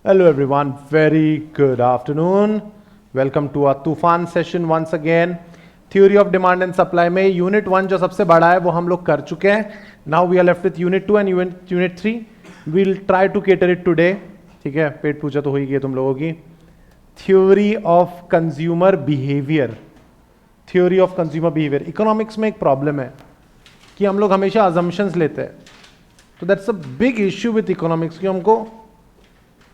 Hello everyone, very good afternoon. Welcome to our तूफान session once again. Theory of demand and supply में unit 1 जो सबसे बड़ा है वो हम लोग कर चुके हैं. Now we are left with unit 2 and unit 3. We'll try to cater it today. ठीक है, पेट पूजा तो हो ही गई तुम लोगों की. Theory of consumer behaviour. Theory of consumer behaviour. Economics में एक प्रॉब्लम है कि हम लोग हमेशा अजम्पशंस लेते हैं. तो that's a big issue with economics कि हमको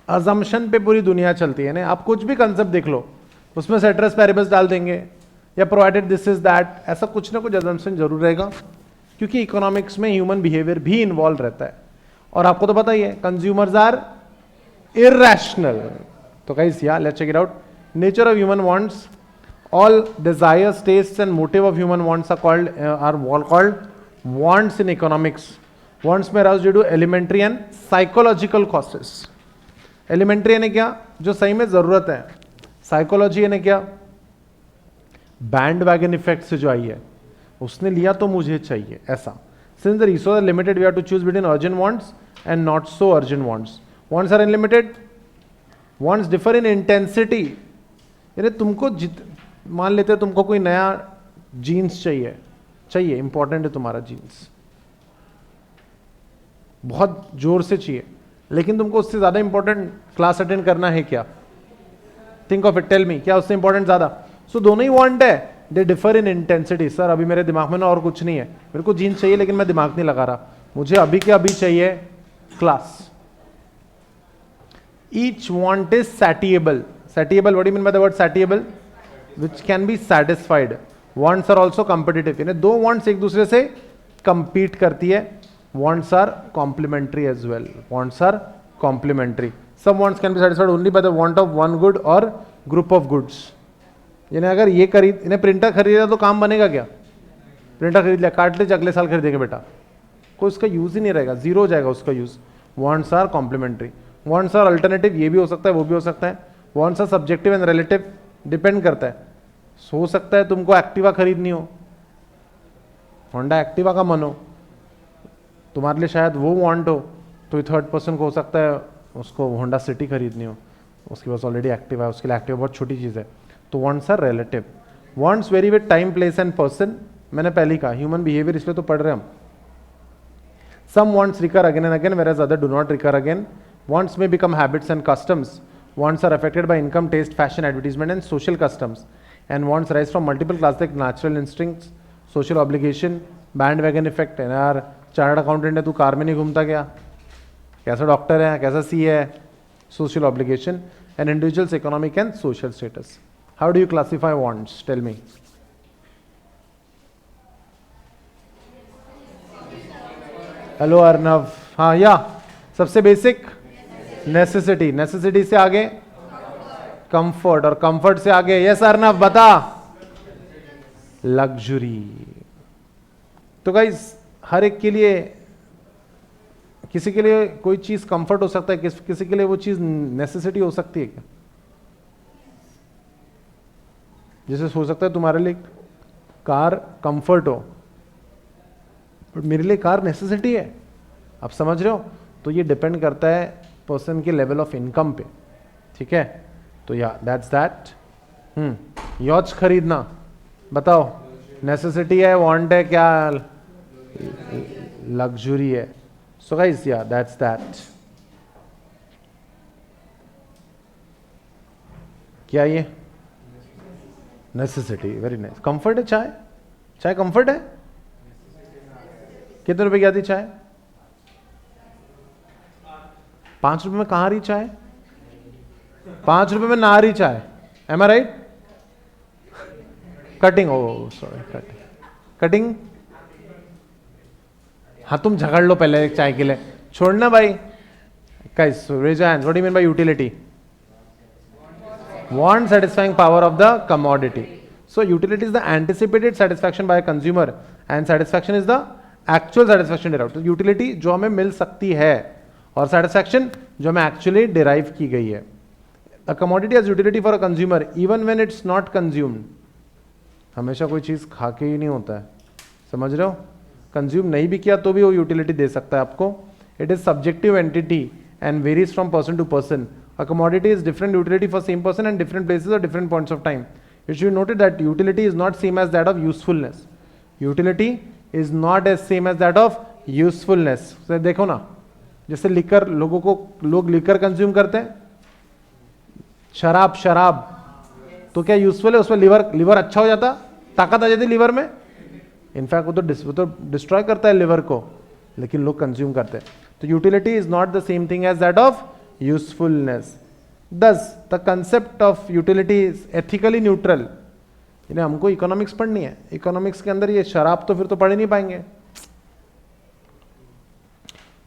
अजम्पशन पे पूरी दुनिया चलती है ना. आप कुछ भी कंसेप्ट देख लो, उसमें सेटरस पैरेबल्स डाल देंगे या प्रोवाइडेड दिस इज दैट, ऐसा कुछ ना कुछ अजम्पशन जरूर रहेगा, क्योंकि इकोनॉमिक्स में ह्यूमन बिहेवियर भी इन्वॉल्व रहता है. और आपको तो पता ही है, कंज्यूमर्स आर इरैशनल. तो guys yeah let's check it out. Nature of human wants. All desires, tastes and motive of human wants are called wants in economics. Wants में arouse due to elementary and psychological causes. Elementary यानी क्या, जो सही में जरूरत है. Psychology यानी क्या, बैंड वैगन इफेक्ट से जो आई है, उसने लिया तो मुझे चाहिए ऐसा. Since the resource are limited we have to choose between urgent wants and not so urgent wants. Wants are unlimited, wants differ in intensity. यानी तुमको मान लेते हैं तुमको कोई नया जीन्स चाहिए इंपॉर्टेंट है तुम्हारा जीन्स, बहुत जोर से चाहिए, लेकिन तुमको उससे ज्यादा इंपॉर्टेंट क्लास अटेंड करना है क्या? Think of it, tell me, क्या उससे इंपॉर्टेंट ज्यादा? सो दोनों ही वांट है, they differ in intensity. Sir अभी मेरे दिमाग में ना और कुछ नहीं है, मेरे को जीन्स चाहिए लेकिन मैं दिमाग नहीं लगा रहा, मुझे अभी के अभी चाहिए class. Each want is satiable. Satiable, what do you mean by the word satiable? Which can be satisfied. Wants are also competitive, यानी दो वांट्स एक दूसरे से कंपीट करती है. Wants are complementary as well. Wants are complementary. Some wants can be satisfied only by the want of one good or group of goods. यानी अगर ये इन्हें प्रिंटर खरीदा तो काम बनेगा क्या? प्रिंटर खरीद लिया, काट ले, अगले साल खरीदेंगे बेटा, कोई उसका यूज ही नहीं रहेगा, जीरो हो जाएगा उसका use. Wants are complementary. Wants are alternative, ये भी हो सकता है वो भी हो सकता है. Wants are subjective and relative, depend करता है. हो सकता है तुमको एक्टिवा खरीदनी हो, होंडा एक्टिवा का मन हो, तुम्हारे लिए शायद वो वांट हो, तो थर्ड पर्सन को हो सकता है उसको होंडा सिटी खरीदनी हो, उसके पास ऑलरेडी एक्टिवा है, उसके लिए एक्टिवा बहुत छोटी चीज़ है. तो wants are relative. Wants vary with time, place and person. मैंने पहले ही कहा ह्यूमन बिहेवियर, इसलिए तो पढ़ रहे हम. Some wants recur again and again whereas other do not recur again. Wants may become habits and customs. Wants are affected by income, taste, fashion, advertisement and social customs. And wants rise from multiple classes like natural instincts, social obligation, bandwagon effect. and यार chartered accountant है, तू car में नहीं घूमता क्या? कैसा doctor है, कैसा सी है? Social obligation and individuals economic and social status. How do you classify wants, tell me. Hello Arnav. हाँ या सबसे बेसिक नेसेसिटी. नेसेसिटी से आगे कंफर्ट, और कंफर्ट से आगे यस अर्नव बता लग्जरी. तो गाइस हर एक के लिए, किसी के लिए कोई चीज कंफर्ट हो सकता है, किसी के लिए वो चीज नेसेसिटी हो सकती है क्या? जैसे हो सकता है तुम्हारे लिए कार कंफर्ट हो, बट मेरे लिए कार नेसेसिटी है. आप समझ रहे हो? तो ये डिपेंड करता है पर्सन के लेवल ऑफ इनकम पे. ठीक है, तो या दैट्स दैट. यॉच खरीदना बताओ, नेसेसिटी है, वांट है, क्या लग्जरी है? सो गाइस या दैट्स दैट. क्या ये नेसेसिटी, वेरी नाइस. कंफर्ट है, चाय, चाय कंफर्ट है. कितने रुपए की आती चाय? 5 रुपए में कहाँ रही चाय? 5 रुपए में ना रही चाय. एम आई राइट? कटिंग, ओ सॉरी, कटिंग. हाँ तुम झगड़ लो पहले एक चाय के लिए, छोड़ना भाई. Guys raise your hands. What do you mean by utility? Want satisfying power of the commodity. So utility is the anticipated satisfaction by a consumer and satisfaction is the actual satisfaction derived. तो utility जो हमें मिल सकती है और satisfaction जो हमें actually derive की गई है. A commodity has utility for a consumer even when it's not consumed. हमेशा कोई चीज खा के ही नहीं होता है, समझ रहे हो? कंज्यूम नहीं भी किया तो भी वो यूटिलिटी दे सकता है आपको. It is subjective entity and varies from person to person. A commodity is different utility for same person and different places or different points of time. It should be noted that utility is not same as that of usefulness. Utility is not as same as that of usefulness. So देखो ना, जैसे liquor लोग liquor consume करते हैं, शराब तो क्या useful है? उसमें लिवर अच्छा हो जाता, ताकत आ जाती लिवर में. इनफैक्ट वो तो डिस्ट्रॉय करता है लिवर को, लेकिन लोग कंज्यूम करते हैं. तो utility is not the same thing as that of usefulness. Thus, the concept of utility is ethically neutral. इन्हें हमको इकोनॉमिक्स पढ़नी है. इकोनॉमिक्स के अंदर ये शराब तो फिर तो पढ़ ही नहीं पाएंगे.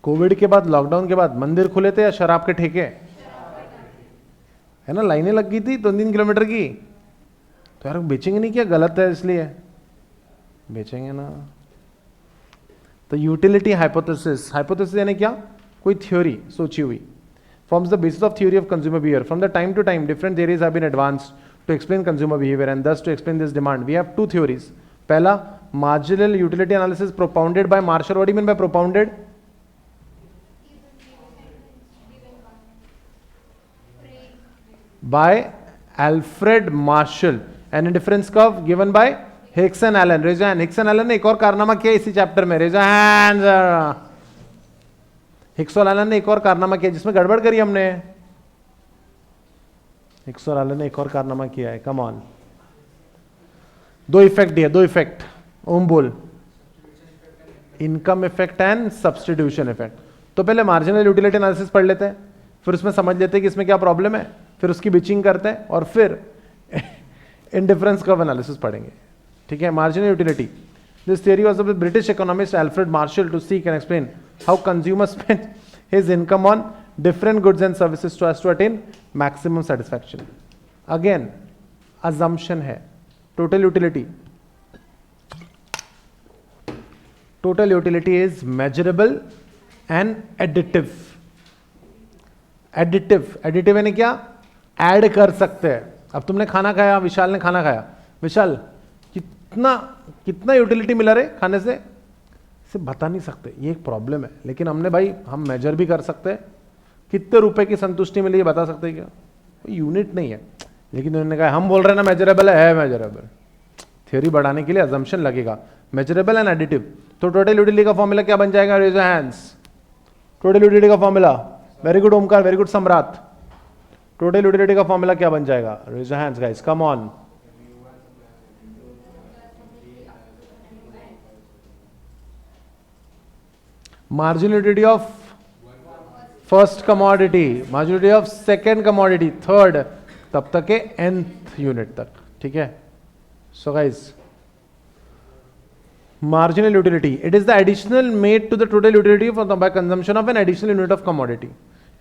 कोविड के बाद, लॉकडाउन के बाद मंदिर खुले थे या शराब के ठेके? है ना, लाइनें लग गई थी 2-3 किलोमीटर की. तो यार बेचेंगे नहीं क्या? गलत है इसलिए बेचेंगे ना. तो यूटिलिटी हाइपोथेसिस यानी क्या? कोई थ्योरी सोची हुई. Forms the basis of theory of consumer behavior. From the time to time, different theories have been advanced to explain consumer behavior and thus to explain this demand. We have two theories. Pehla, marginal utility analysis propounded by Marshall. What do you mean by propounded? By Alfred Marshall. And indifference curve given by Hicks and Allen. Raise your hand. Hicks and Allen ने एक और कारनामा किया इसी chapter में. Raise your hands. Hicks और Elon ने एक और कारनामा किया जिसमें गड़बड़ करी हमने. हिक्स और एलन ने एक और कारनामा किया है. Come on. 2 इफेक्ट दिए, 2 इफेक्ट. ओम बोल. Income effect and substitution effect. तो पहले मार्जिनल यूटिलिटी एनालिसिस पढ़ लेते हैं, फिर उसमें समझ लेते हैं कि इसमें क्या प्रॉब्लम है, फिर उसकी बिचिंग करते हैं और फिर इंडिफरेंस कर्व एनालिसिस पढ़ेंगे. ठीक है. Marginal utility. This theory was of the British economist Alfred Marshall to seek and explain how consumers spend his income on different goods and services so as to attain maximum satisfaction. Again, assumption है. Total utility. Total utility is measurable and additive. Additive यानी क्या? Add कर सकते हैं. अब तुमने खाना खाया, विशाल ने खाना खाया. विशाल, कितना यूटिलिटी मिला रे खाने से बता नहीं सकते. ये एक प्रॉब्लम है. लेकिन हमने भाई हम मेजर भी कर सकते हैं. कितने रुपए की संतुष्टि मिली ये बता सकते हैं क्या? यूनिट नहीं है, लेकिन उन्होंने कहा हम बोल रहे हैं ना मेजरेबल है मेजरेबल. थ्योरी बढ़ाने के लिए अजम्पशन लगेगा. Measurable and additive. तो टोटल यूटिलिटी का फॉर्मूला क्या बन जाएगा? Raise your hands. Total utility का formula. Very good Omkar, very good Samrat. Total utility का फॉर्मूला क्या बन जाएगा? Raise your hands guys, come on. Marginal utility of first commodity, marginal utility of second commodity, third, तब तक के nth unit तक. ठीक है. So guys, marginal utility, it is the additional made to the total utility by consumption of an additional unit of commodity.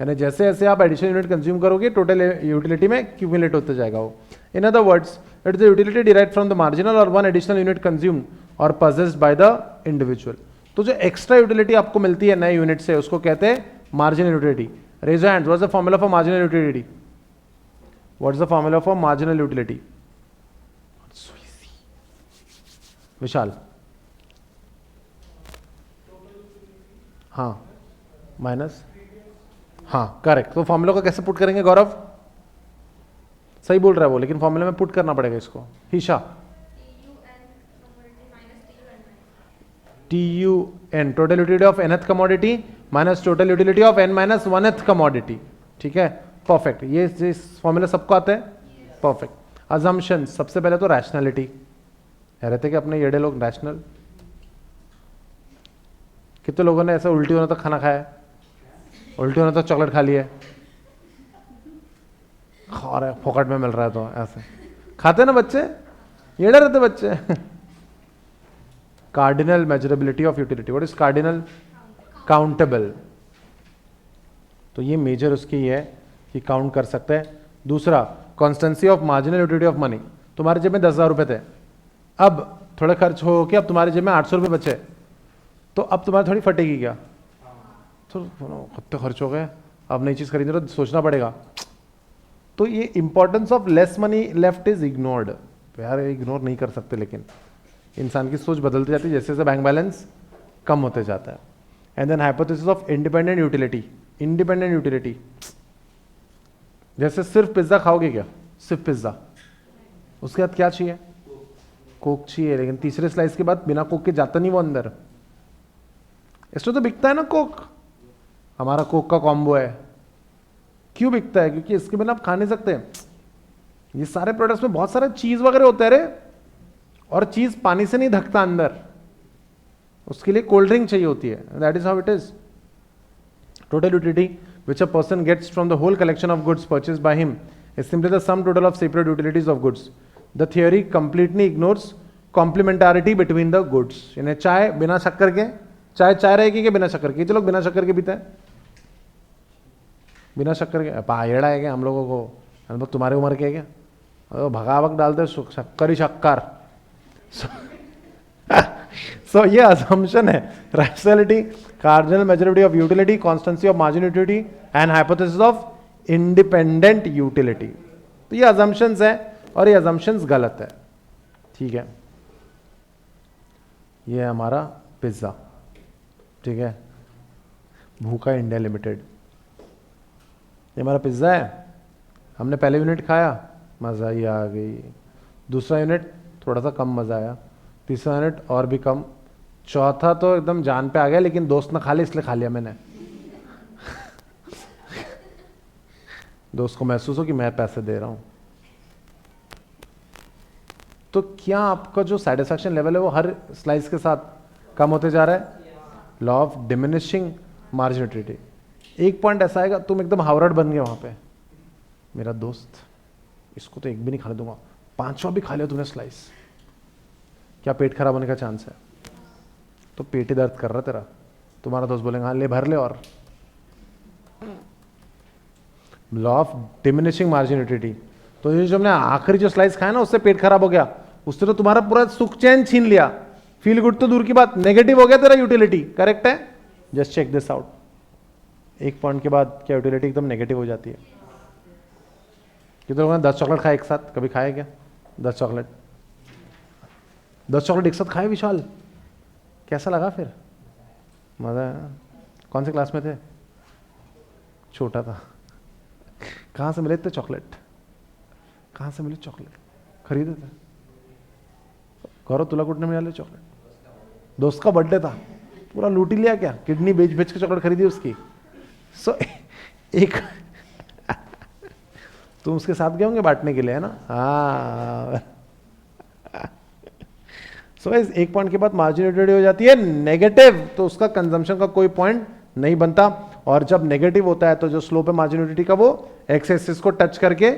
यानी जैसे जैसे आप एडिशनल यूनिट कंज्यूम करोगे टोटल यूटिलिटी में क्यूमुलेट होते जाएगा वो. In other words, it is the utility derived from the marginal और वन एडिशनल यूनिट कंज्यूम्ड और possessed by the individual. तो जो एक्स्ट्रा यूटिलिटी आपको मिलती है नए यूनिट से उसको कहते हैं marginal utility. Raise your hands. What is the formula for marginal utility? What is the formula for marginal utility? Vishal. हाँ, माइनस. हाँ करेक्ट. तो फॉर्मूला को कैसे पुट करेंगे गौरव? सही बोल रहा है वो, लेकिन फॉर्मूला में पुट करना पड़ेगा इसको. हीशा. TUN, total utility of nth commodity minus total utility of n minus 1th commodity. ठीक है. परफेक्ट. ये फॉर्मूला सबको आता है. परफेक्ट. अजम्पशन, सबसे पहले तो रैशनैलिटी. रहते कि अपने येड़े लोग रैशनल. कितने लोगों ने ऐसा उल्टी होने तक खाना खाया है? उल्टी होने तक चॉकलेट खा लिया है? खा रहे फोकट में मिल रहा है तो ऐसे खाते ना बच्चे, येड़े रहते बच्चे. Cardinal measurability of utility. What is cardinal? Countable. तो ये मेजर उसकी है कि काउंट कर सकते हैं. दूसरा, constituency of marginal utility of money. तुम्हारे जेब में 10,000 रुपए थे, अब थोड़ा खर्च हो के अब तुम्हारे जेब में 800 रुपये बचे, तो अब तुम्हारी थोड़ी फटेगी क्या? तो कितने खर्च हो गए, अब नई चीज़ खरीदनी तो सोचना पड़ेगा. तो ये importance of less money left is ignored. यार इग्नोर नहीं कर सकते, लेकिन इंसान की सोच बदलती जाती है जैसे जैसे बैंक बैलेंस कम होते जाता है. And then hypothesis of independent utility. Independent utility जैसे सिर्फ पिज्जा खाओगे क्या, सिर्फ पिज्जा, उसके बाद क्या चाहिए, कोक चाहिए, लेकिन तीसरे स्लाइस के बाद बिना कोक के जाता नहीं वो अंदर। इसमें तो बिकता है ना कोक, हमारा कोक का कॉम्बो है। क्यों बिकता है, क्योंकि इसके बिना आप खा नहीं सकते। ये सारे प्रोडक्ट्स में बहुत सारा चीज वगैरह होता है रे, और चीज पानी से नहीं ढकता अंदर, उसके लिए कोल्ड ड्रिंक चाहिए होती है। That is how it is. Total utility which a person gets from the whole collection of goods purchased by him is simply the sum total of separate utilities of goods. The theory completely ignores complementarity between the goods. यानी चाय बिना शक्कर के, चाय रहेगी कि बिना शक्कर के, चलो बिना शक्कर के पीते हैं, बिना शक्कर के पायड़ा है क्या हम लोगों को, हम लोग तुम्हारे उम्र के है क्या, भगावक डालते शक्कर ही शक्कर। So ये assumption है, rationality, cardinal majority of utility, constancy of marginal utility and hypothesis of independent utility। तो ये assumptions है और ये assumptions गलत है, ठीक है। ये हमारा पिज्जा, ठीक है, भूखा इंडिया लिमिटेड, ये हमारा पिज्जा है। हमने पहले यूनिट खाया, मज़ा ही आ गई, दूसरा यूनिट थोड़ा सा कम मज़ा आया, तीसरा यूनिट और भी कम, चौथा तो एकदम जान पे आ गया, लेकिन दोस्त ने खा लिया इसलिए खा लिया मैंने। दोस्त को महसूस हो कि मैं पैसे दे रहा हूं। तो क्या आपका जो सेटिस्फैक्शन लेवल है वो हर स्लाइस के साथ कम होते जा रहा है? Law of diminishing marginality. एक पॉइंट ऐसा आएगा तुम एकदम हावराट बन गए वहां पे, मेरा दोस्त इसको तो एक भी नहीं खाने दूंगा, पांचवा भी खा लिया तुमने स्लाइस, क्या पेट खराब होने का चांस है? तो पेट ही दर्द कर रहा तेरा, तुम्हारा दोस्त बोलेगा हाँ ले भर ले। और लॉ ऑफ डिमिनिशिंग मार्जिनिटी, तो ये जो हमने आखिरी जो स्लाइस खाया ना उससे पेट खराब हो गया, उससे तो तुम्हारा पूरा सुख चैन छीन लिया। फील गुड तो दूर की बात, नेगेटिव हो गया तेरा यूटिलिटी। करेक्ट है? Just check this out. एक पॉइंट के बाद क्या यूटिलिटी एकदम नेगेटिव हो जाती है? कितने लोगों ने 10 चॉकलेट खाए एक साथ, कभी खाए क्या 10 चॉकलेट? 10 चॉकलेट एक साथ खाए विशाल, कैसा लगा फिर? मजा आया? कौन से क्लास में थे? छोटा था। कहाँ से मिले थे चॉकलेट? कहाँ से मिले चॉकलेट? खरीदे थे? गौरव तुला कुटने मिले चॉकलेट? दोस्त का बर्थडे था, पूरा लूट ही लिया क्या? किडनी बेच बेच के चॉकलेट खरीदी उसकी। सो एक तुम उसके साथ गए होंगे बांटने के लिए, है ना? हाँ। सो एक पॉइंट के बाद मार्जिनिटी हो जाती है नेगेटिव, तो उसका कंजम्पशन का कोई पॉइंट नहीं बनता। और जब नेगेटिव होता है तो जो स्लोप है मार्जिनिटी का वो एक्स एक्सिस को टच करके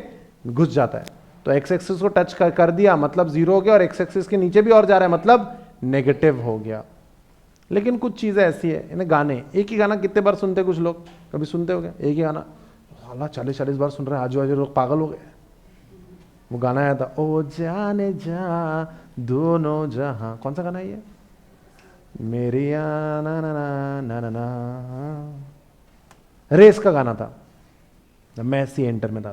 घुस जाता है। तो एक्स एक्सिस को टच कर दिया मतलब जीरो हो गया, और एक्स एक्सिस के नीचे भी और जा रहा है मतलब नेगेटिव हो गया। लेकिन कुछ चीजें ऐसी है, इन्हें गाने, एक ही गाना कितने बार सुनते कुछ लोग, कभी सुनते हो गया एक ही गाना? 40-40 बार सुन रहे हैं, आजू बाजू लोग पागल हो गए। वो गाना आया था, ओ जाने जा दोनों जहां, कौन सा गाना है ये? मेरी ना ना ना ना ना ना, रेस का गाना था, मैं सी एंटर में था।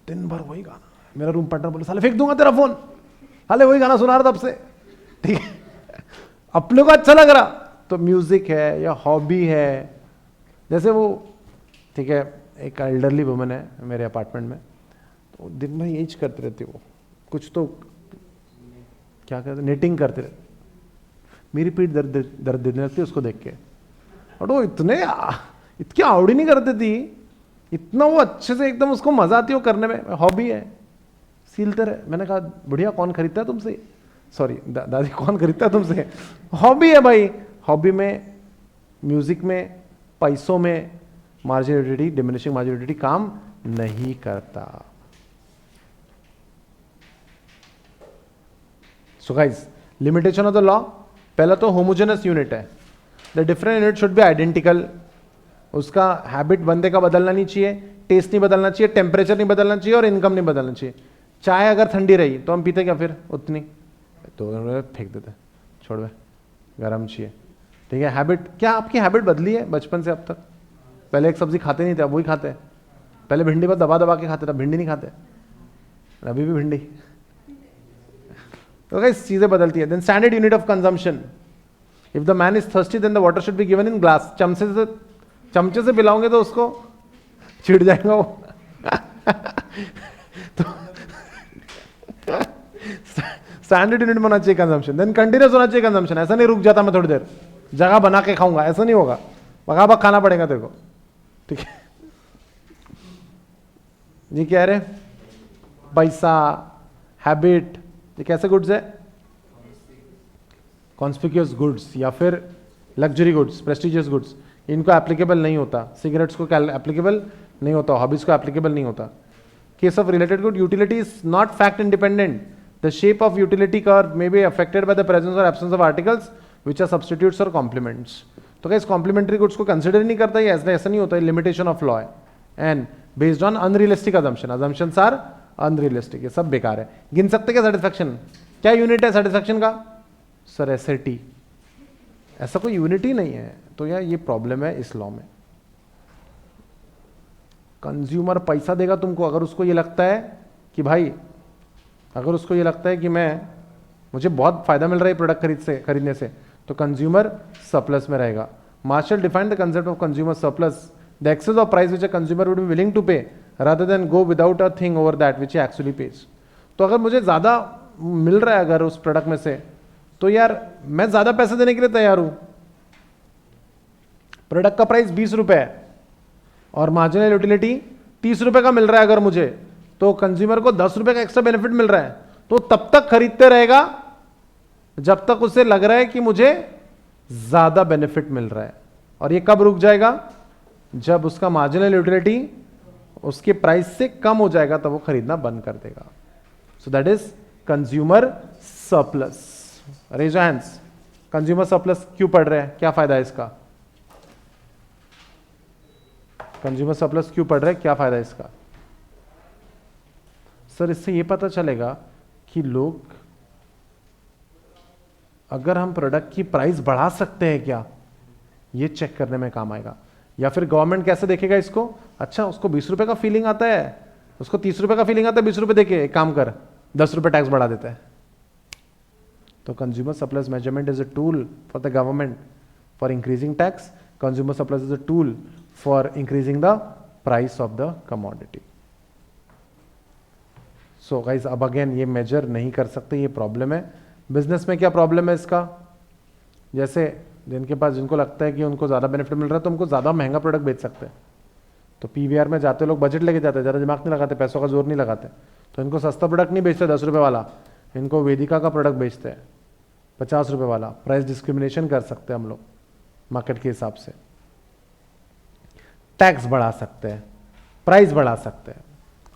दिन भर वही गाना, मेरा रूम पार्टनर बोले साले फेंक दूंगा तेरा फोन, हाले वही गाना सुना रहा था तब से, ठीक है। अपने को अच्छा लग रहा तो म्यूजिक है या हॉबी है, जैसे वो, ठीक है, एक एल्डरली वुमन है मेरे अपार्टमेंट में, तो दिन भर यही करते रहती, वो कुछ तो क्या करते, निटिंग करते रहते। मेरी पीठ दर्द देने लगती उसको देख के, और वो इतनी आवड़ी नहीं करती थी, इतना वो अच्छे से एकदम उसको मजा आती है वो करने में। हॉबी है, सीलते रहे। मैंने कहा बढ़िया, कौन खरीदता है तुमसे? सॉरी दादी, कौन खरीदता है तुमसे? हॉबी है भाई। हॉबी में, म्यूजिक में, पैसों में मार्जिनिटी, डिमिनिशिंग मार्जिनिटी काम नहीं करता। So guys, limitation of the law, पहला तो होमोजेनस यूनिट है, the different unit should be identical. उसका हैबिट बंदे का बदलना नहीं चाहिए, टेस्ट नहीं बदलना चाहिए, टेम्परेचर नहीं बदलना चाहिए, और इनकम नहीं बदलना चाहिए। चाय अगर ठंडी रही तो हम पीते क्या फिर? उतनी तो फेंक देते, छोड़ दे, गर्म चाहिए, ठीक है। हैबिट, क्या आपकी हैबिट बदली है बचपन से अब तक? पहले एक सब्जी खाते नहीं थे, अब वही खाते हैं। पहले भिंडी पर दबा दबा के खाते थे, भिंडी नहीं खाते, अभी भी भिंडी। तो गाइस चीजें बदलती है। Then standard unit of consumption, if the man is thirsty then the water should be given in glass. चमचे से पिलाओगे तो उसको चिढ़ जाएगा वो। तो स्टैंडर्ड यूनिट में होना चाहिए कंजम्पशन, देन कंटिन्यूस होना चाहिए कंजम्पशन। ऐसा नहीं रुक जाता मैं थोड़ी देर जगह बना के खाऊंगा, ऐसा नहीं होगा, बगा खाना पड़ेगा तेरे को, ठीक है। ये क्या है रे? पैसा, हैबिट, ये कैसे गुड्स है? कॉन्स्पिक्यूअस गुड्स या फिर लग्जरी गुड्स, प्रेस्टिजियस गुड्स, इनको एप्लीकेबल नहीं होता। सिगरेट्स को एप्लीकेबल नहीं होता, हॉबीज को एप्लीकेबल नहीं होता। Case of related good, utility is not fact independent. The shape of utility curve may be affected by the presence और absence of articles which are substitutes और कॉम्प्लीमेंट्स। तो क्या इस कॉम्प्लीमेंट्री गुड्स को consider नहीं करता है, ऐसा नहीं होता है, लिमिटेशन ऑफ लॉ है। And based on unrealistic assumption, assumptions are unrealistic, ये सब बेकार है। गिन सकते क्या सेटिस्फैक्शन? क्या यूनिट है सेटिस्फैक्शन का? सर एसएटी, ऐसा कोई यूनिट ही नहीं है। तो यार ये प्रॉब्लम है इस लॉ में। कंज्यूमर पैसा देगा तुमको, अगर उसको ये लगता है कि भाई, अगर उसको ये लगता है कि मुझे बहुत फायदा मिल रहा है प्रोडक्ट खरीदने से, तो कंज्यूमर सरप्लस में रहेगा। Marshall defined the concept of consumer surplus, the excess of price which a consumer would be willing to pay rather than go without a thing over that which he actually pays. तो अगर मुझे ज्यादा मिल रहा है अगर उस product में से, तो यार मैं ज्यादा पैसे देने के लिए तैयार हूं। प्रोडक्ट का प्राइस 20 रुपए है और मार्जिनल यूटिलिटी 30 रुपए का मिल रहा है अगर मुझे, तो कंज्यूमर को 10 रुपए का एक्स्ट्रा बेनिफिट मिल रहा है, तो तब तक खरीदते रहेगा जब तक उसे लग रहा है कि मुझे ज्यादा बेनिफिट मिल रहा है। और ये कब रुक जाएगा? जब उसका मार्जिनल यूटिलिटी उसके प्राइस से कम हो जाएगा, तब वो खरीदना बंद कर देगा। So that is consumer surplus. Raise your hands, consumer surplus क्यों पढ़ रहे हैं? क्या फायदा है इसका? कंज्यूमर सरप्लस क्यों पढ़ रहे हैं? क्या फायदा है इसका? सर इससे ये पता चलेगा कि लोग, अगर हम प्रोडक्ट की प्राइस बढ़ा सकते हैं क्या, ये चेक करने में काम आएगा। या फिर गवर्नमेंट कैसे देखेगा इसको? अच्छा उसको 20 रुपए का फीलिंग आता है, उसको 30 रुपए का फीलिंग आता है, 20 रुपए देके एक काम कर 10 रुपए टैक्स बढ़ा देता है। तो consumer surplus measurement is a tool for the government for increasing tax. Consumer surplus is a tool for increasing the price of the commodity. So guys, अब अगेन ये मेजर नहीं कर सकते, ये प्रॉब्लम है। बिजनेस में क्या प्रॉब्लम है इसका? जैसे जिनके पास, जिनको लगता है कि उनको ज्यादा बेनिफिट मिल रहा है, तो उनको ज्यादा महंगा प्रोडक्ट बेच सकते हैं। तो पीवीआर में जाते लोग बजट लेके जाते हैं, ज्यादा दिमाग नहीं लगाते, पैसों का जोर नहीं लगाते, तो इनको सस्ता प्रोडक्ट नहीं बेचते 10 रुपए वाला, इनको वेदिका का प्रोडक्ट बेचते हैं 50 रुपए वाला। प्राइस डिस्क्रिमिनेशन कर सकते हैं हम लोग मार्केट के हिसाब से। टैक्स बढ़ा सकते हैं, प्राइस बढ़ा सकते हैं।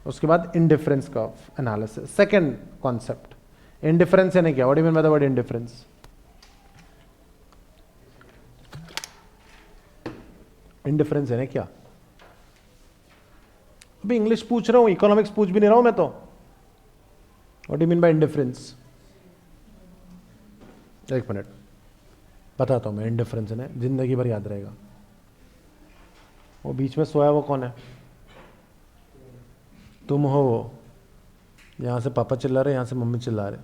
उसके बाद indifference curve analysis, second concept. Indifference यानी क्या? What do you mean by the word indifference? Indifference यानी क्या? अभी इंग्लिश पूछ रहा हूं, इकोनॉमिक्स पूछ भी नहीं रहा हूं मैं तो। What do you mean bye indifference? एक मिनट बताता हूं मैं। इंडिफरेंस है, जिंदगी भर याद रहेगा। वो बीच में सोया वो कौन है? तुम हो। वो यहां से पापा चिल्ला रहे, यहां से मम्मी चिल्ला रहे।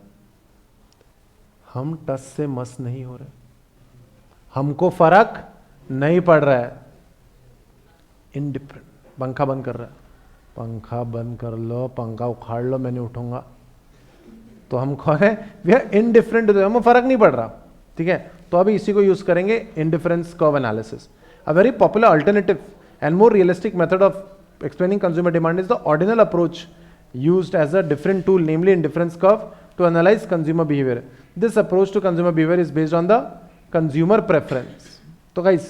हम टस से मस नहीं हो रहे, हमको फर्क नहीं पड़ रहा है। इंडिफरेंट। पंखा बंद कर रहा है, पंखा बंद कर लो, पंखा उखाड़ लो, मैं नहीं उठूंगा। तो हम कौन है? वी आर इनडिफरेंट, हमें फर्क नहीं पड़ रहा, ठीक है। तो अभी इसी को यूज करेंगे, indifference curve analysis. A very popular alternative and more realistic method of explaining consumer demand is the ordinal approach used as a different tool, namely indifference curve, to analyze consumer behavior. This approach to consumer behavior is based on the consumer preference. तो guys,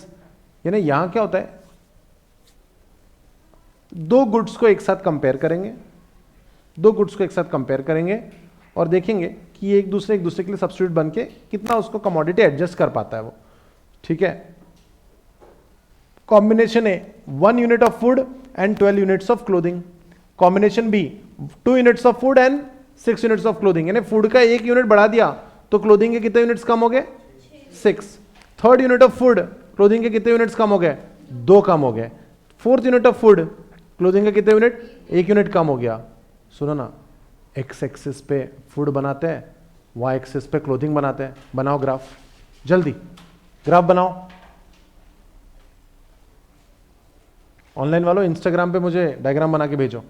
यानी यहां क्या होता है? दो goods को एक साथ कंपेयर करेंगे, दो गुड्स को एक साथ कंपेयर करेंगे और देखेंगे कि एक दूसरे के लिए सब्स्टिट्यूट बन के कितना उसको कमोडिटी एडजस्ट कर पाता है वो, ठीक है। Combination A, 1 unit of food and 12 units of clothing. Combination B, 2 units of food and 6 units of clothing. यानी फूड का 1 यूनिट बढ़ा दिया तो क्लोथिंग के कितने यूनिट्स कम हो गए? 6. Third unit of food, clothing के कितने यूनिट्स कम हो गए? 2 कम हो गए। Fourth unit of food, clothing के कितने यूनिट? 1 यूनिट कम हो गया। सुनो ना, एक्स एक्सिस पे फूड बनाते हैं, वाई एक्सिस पे क्लोथिंग बनाते हैं। बनाओ ग्राफ, जल्दी ग्राफ बनाओ। ऑनलाइन वालों इंस्टाग्राम पे मुझे डायग्राम बना के भेजो,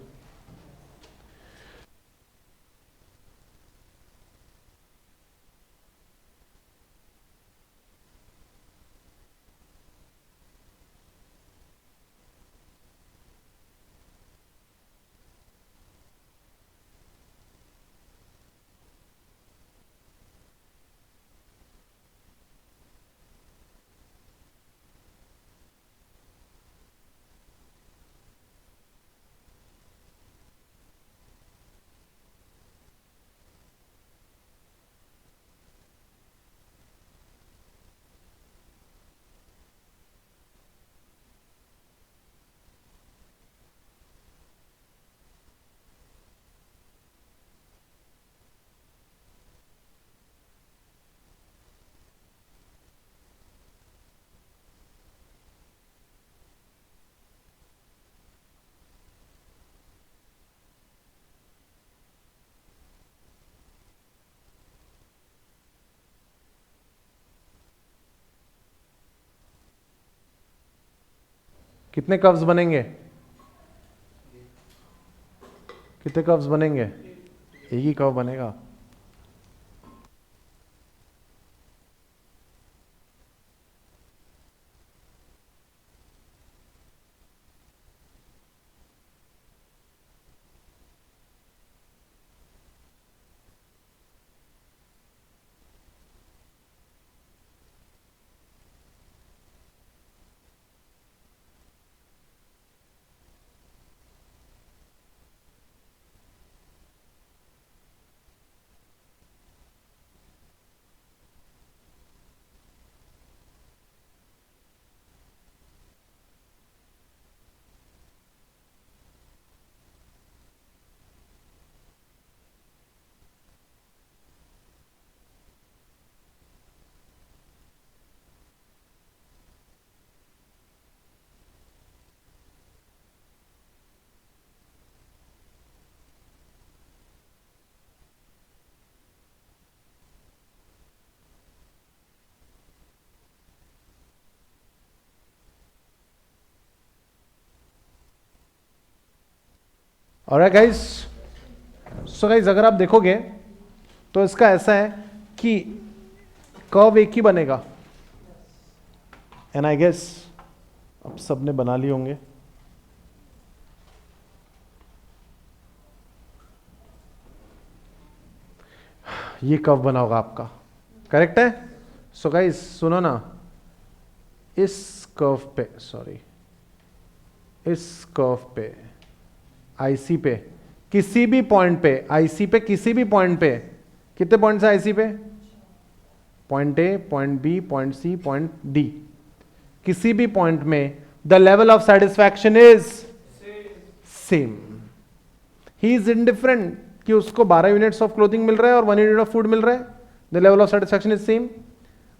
कितने कर्व्स बनेंगे? कितने कर्व्स बनेंगे? एक ही कर्व बनेगा। ऑलराइट गाइस, सो गाइस अगर आप देखोगे तो इसका ऐसा है कि कर्व एक ही बनेगा, एंड आई गेस अब सबने बना लिए होंगे। ये कर्व बना होगा आपका, करेक्ट है? सो गाइस सुनो ना, इस कर्व पे, सॉरी इस कर्व पे आईसी पे किसी भी पॉइंट पे, आईसी पे किसी भी पॉइंट पे, कितने पॉइंट्स है आईसी पे? Point A, point B, point C, point D. किसी भी पॉइंट में the level of satisfaction is same. He is indifferent कि उसको 12 यूनिट्स ऑफ क्लोथिंग मिल रहा है और 1 यूनिट ऑफ फूड मिल रहा है, the level of satisfaction is same.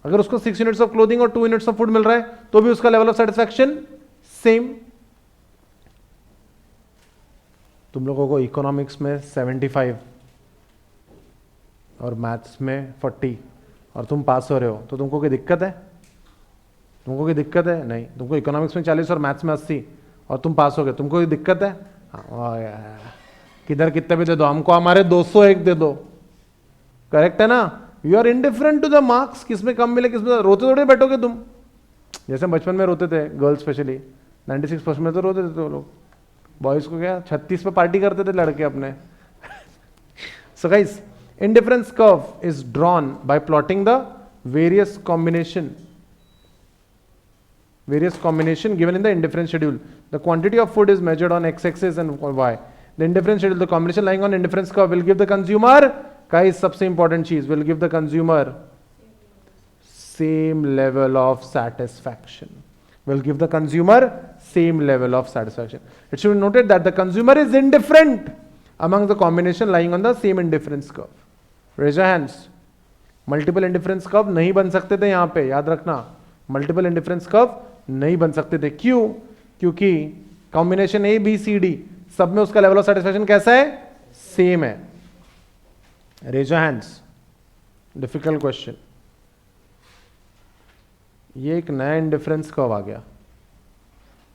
अगर उसको 6 यूनिट्स ऑफ क्लोथिंग और 2 यूनिट्स ऑफ फूड मिल रहा है तो भी उसका लेवल ऑफ सेटिस्फैक्शन सेम। तुम लोगों को इकोनॉमिक्स में 75 और मैथ्स में 40 और तुम पास हो रहे हो, तो तुमको कोई दिक्कत है? तुमको कोई दिक्कत है? नहीं। तुमको इकोनॉमिक्स में 40 और मैथ्स में 80 और तुम पास हो गए, तुमको कोई दिक्कत है? हाँ, किधर कितने भी दे दो, हमको हमारे 201 दे दो, करेक्ट है ना? You are indifferent to the marks, किसमें कम मिले किसमें, रोते थोड़े बैठोगे तुम। जैसे बचपन में रोते थे गर्ल्स स्पेशली, 96% में तो रोते थे वो लोग। बॉयज को क्या 36 पे पार्टी करते थे लड़के अपने। So guys, indifference curve is drawn by plotting the various combination given in the indifference schedule. The quantity of food is measured on x-axis and y. The indifference schedule, the combination lying on indifference curve will give the consumer, guys, सबसे important चीज, will give the consumer same level of satisfaction. Will give the consumer same level of satisfaction. It should be noted that the consumer is indifferent among the combination lying on the same indifference curve. Raise your hands. Multiple indifference curve नहीं बन सकते थे यहां पे, याद रखना, multiple indifference curve नहीं बन सकते थे। क्यों? क्योंकि combination A B C D सब में उसका लेवल ऑफ सेटिस्फैक्शन कैसा है? सेम है। Raise your hands. Difficult question. ये एक नया इंडिफरेंस कर्व आ गया,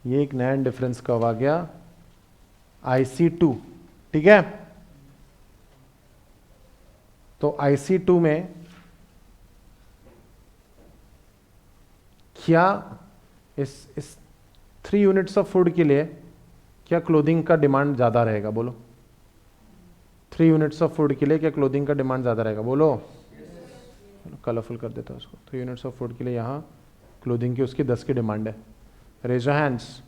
ये एक नया इंडिफरेंस कर्व आ गया, IC2, ठीक है? तो IC2 में क्या इस 3 यूनिट्स ऑफ फूड के लिए क्या क्लोथिंग का डिमांड ज्यादा रहेगा? बोलो। 3 यूनिट्स ऑफ फूड के लिए क्या क्लोथिंग का डिमांड ज्यादा रहेगा? बोलो। कलरफुल कर देता हूं उसको। 3 यूनिट्स ऑफ फूड के लिए यहां क्लोथिंग की उसकी 10 की डिमांड है। Raise your hands.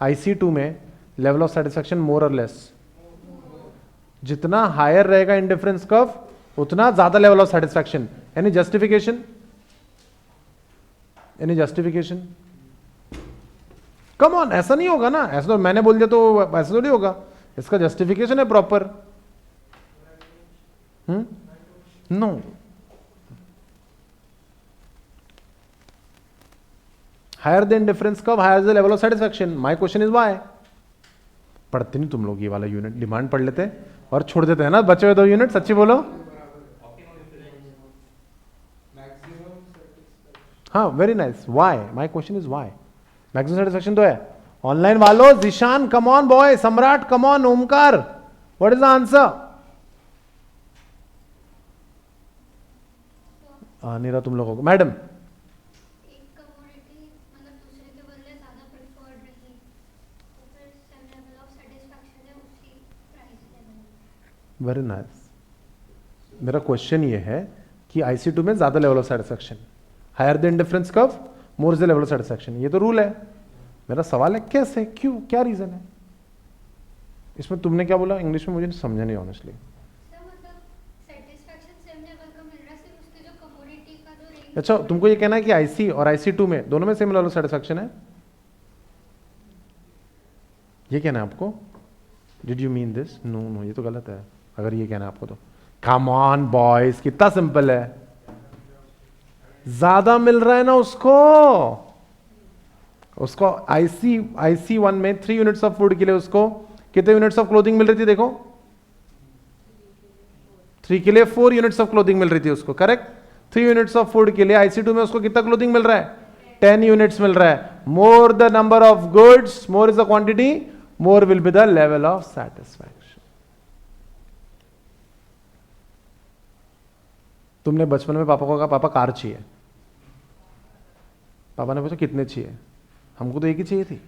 IC2 में लेवल ऑफ सेटिस्फैक्शन मोर और लेस, जितना हायर रहेगा इंडिफरेंस कर्व उतना ज्यादा level of satisfaction. Any justification? Any justification? Come on, ऐसा नहीं होगा ना, ऐसा तो मैंने बोल दिया तो ऐसा तो नहीं होगा, इसका जस्टिफिकेशन है proper. No, higher the indifference curve higher the level of satisfaction. My question is why? पढ़ते नहीं तुम लोग ये वाला यूनिट, डिमांड पढ़ लेते और छोड़ देते हैं ना बचे हुए 2 यूनिट। सच्ची बोलो। हाँ, very nice. Why? My question is why? Maximum satisfaction तो है, ऑनलाइन वालों, Zeeshan come on boy, Samrat come on, Omkar what is the answer? नहीं रहा तुम लोगों को। Madam very nice. मेरा क्वेश्चन ये है कि IC2 में ज्यादा level of satisfaction, higher the indifference curve more is the level of satisfaction, ये तो रूल है। मेरा सवाल है कैसे, क्यों, क्या रीजन है इसमें? तुमने क्या बोला इंग्लिश में, मुझे समझा नहीं ऑनेस्टली। अच्छा, तुमको ये कहना है कि IC और IC2 में दोनों में सेम लेवल ऑफ सेटिस्फैक्शन है, ये कहना है आपको? Did you mean this? No no, ये तो गलत है अगर ये कहना है आपको तो। कम ऑन बॉयज, कितना सिंपल है, ज्यादा मिल रहा है ना उसको। IC1 में 3 यूनिट्स ऑफ फूड के लिए उसको कितने यूनिट्स ऑफ क्लोथिंग मिल रही थी? देखो 3 के लिए 4 यूनिट्स ऑफ क्लोथिंग मिल रही थी उसको, करेक्ट। 3 यूनिट्स ऑफ फूड के लिए IC2 में उसको कितना क्लोथिंग मिल रहा है? 10 यूनिट्स मिल रहा है। मोर the number of goods, more is the quantity, more will be the level of satisfaction. तुमने बचपन में पापा को कहा पापा कार चाहिए, पापा ने पूछा कितने चाहिए? हमको तो एक ही चाहिए थी,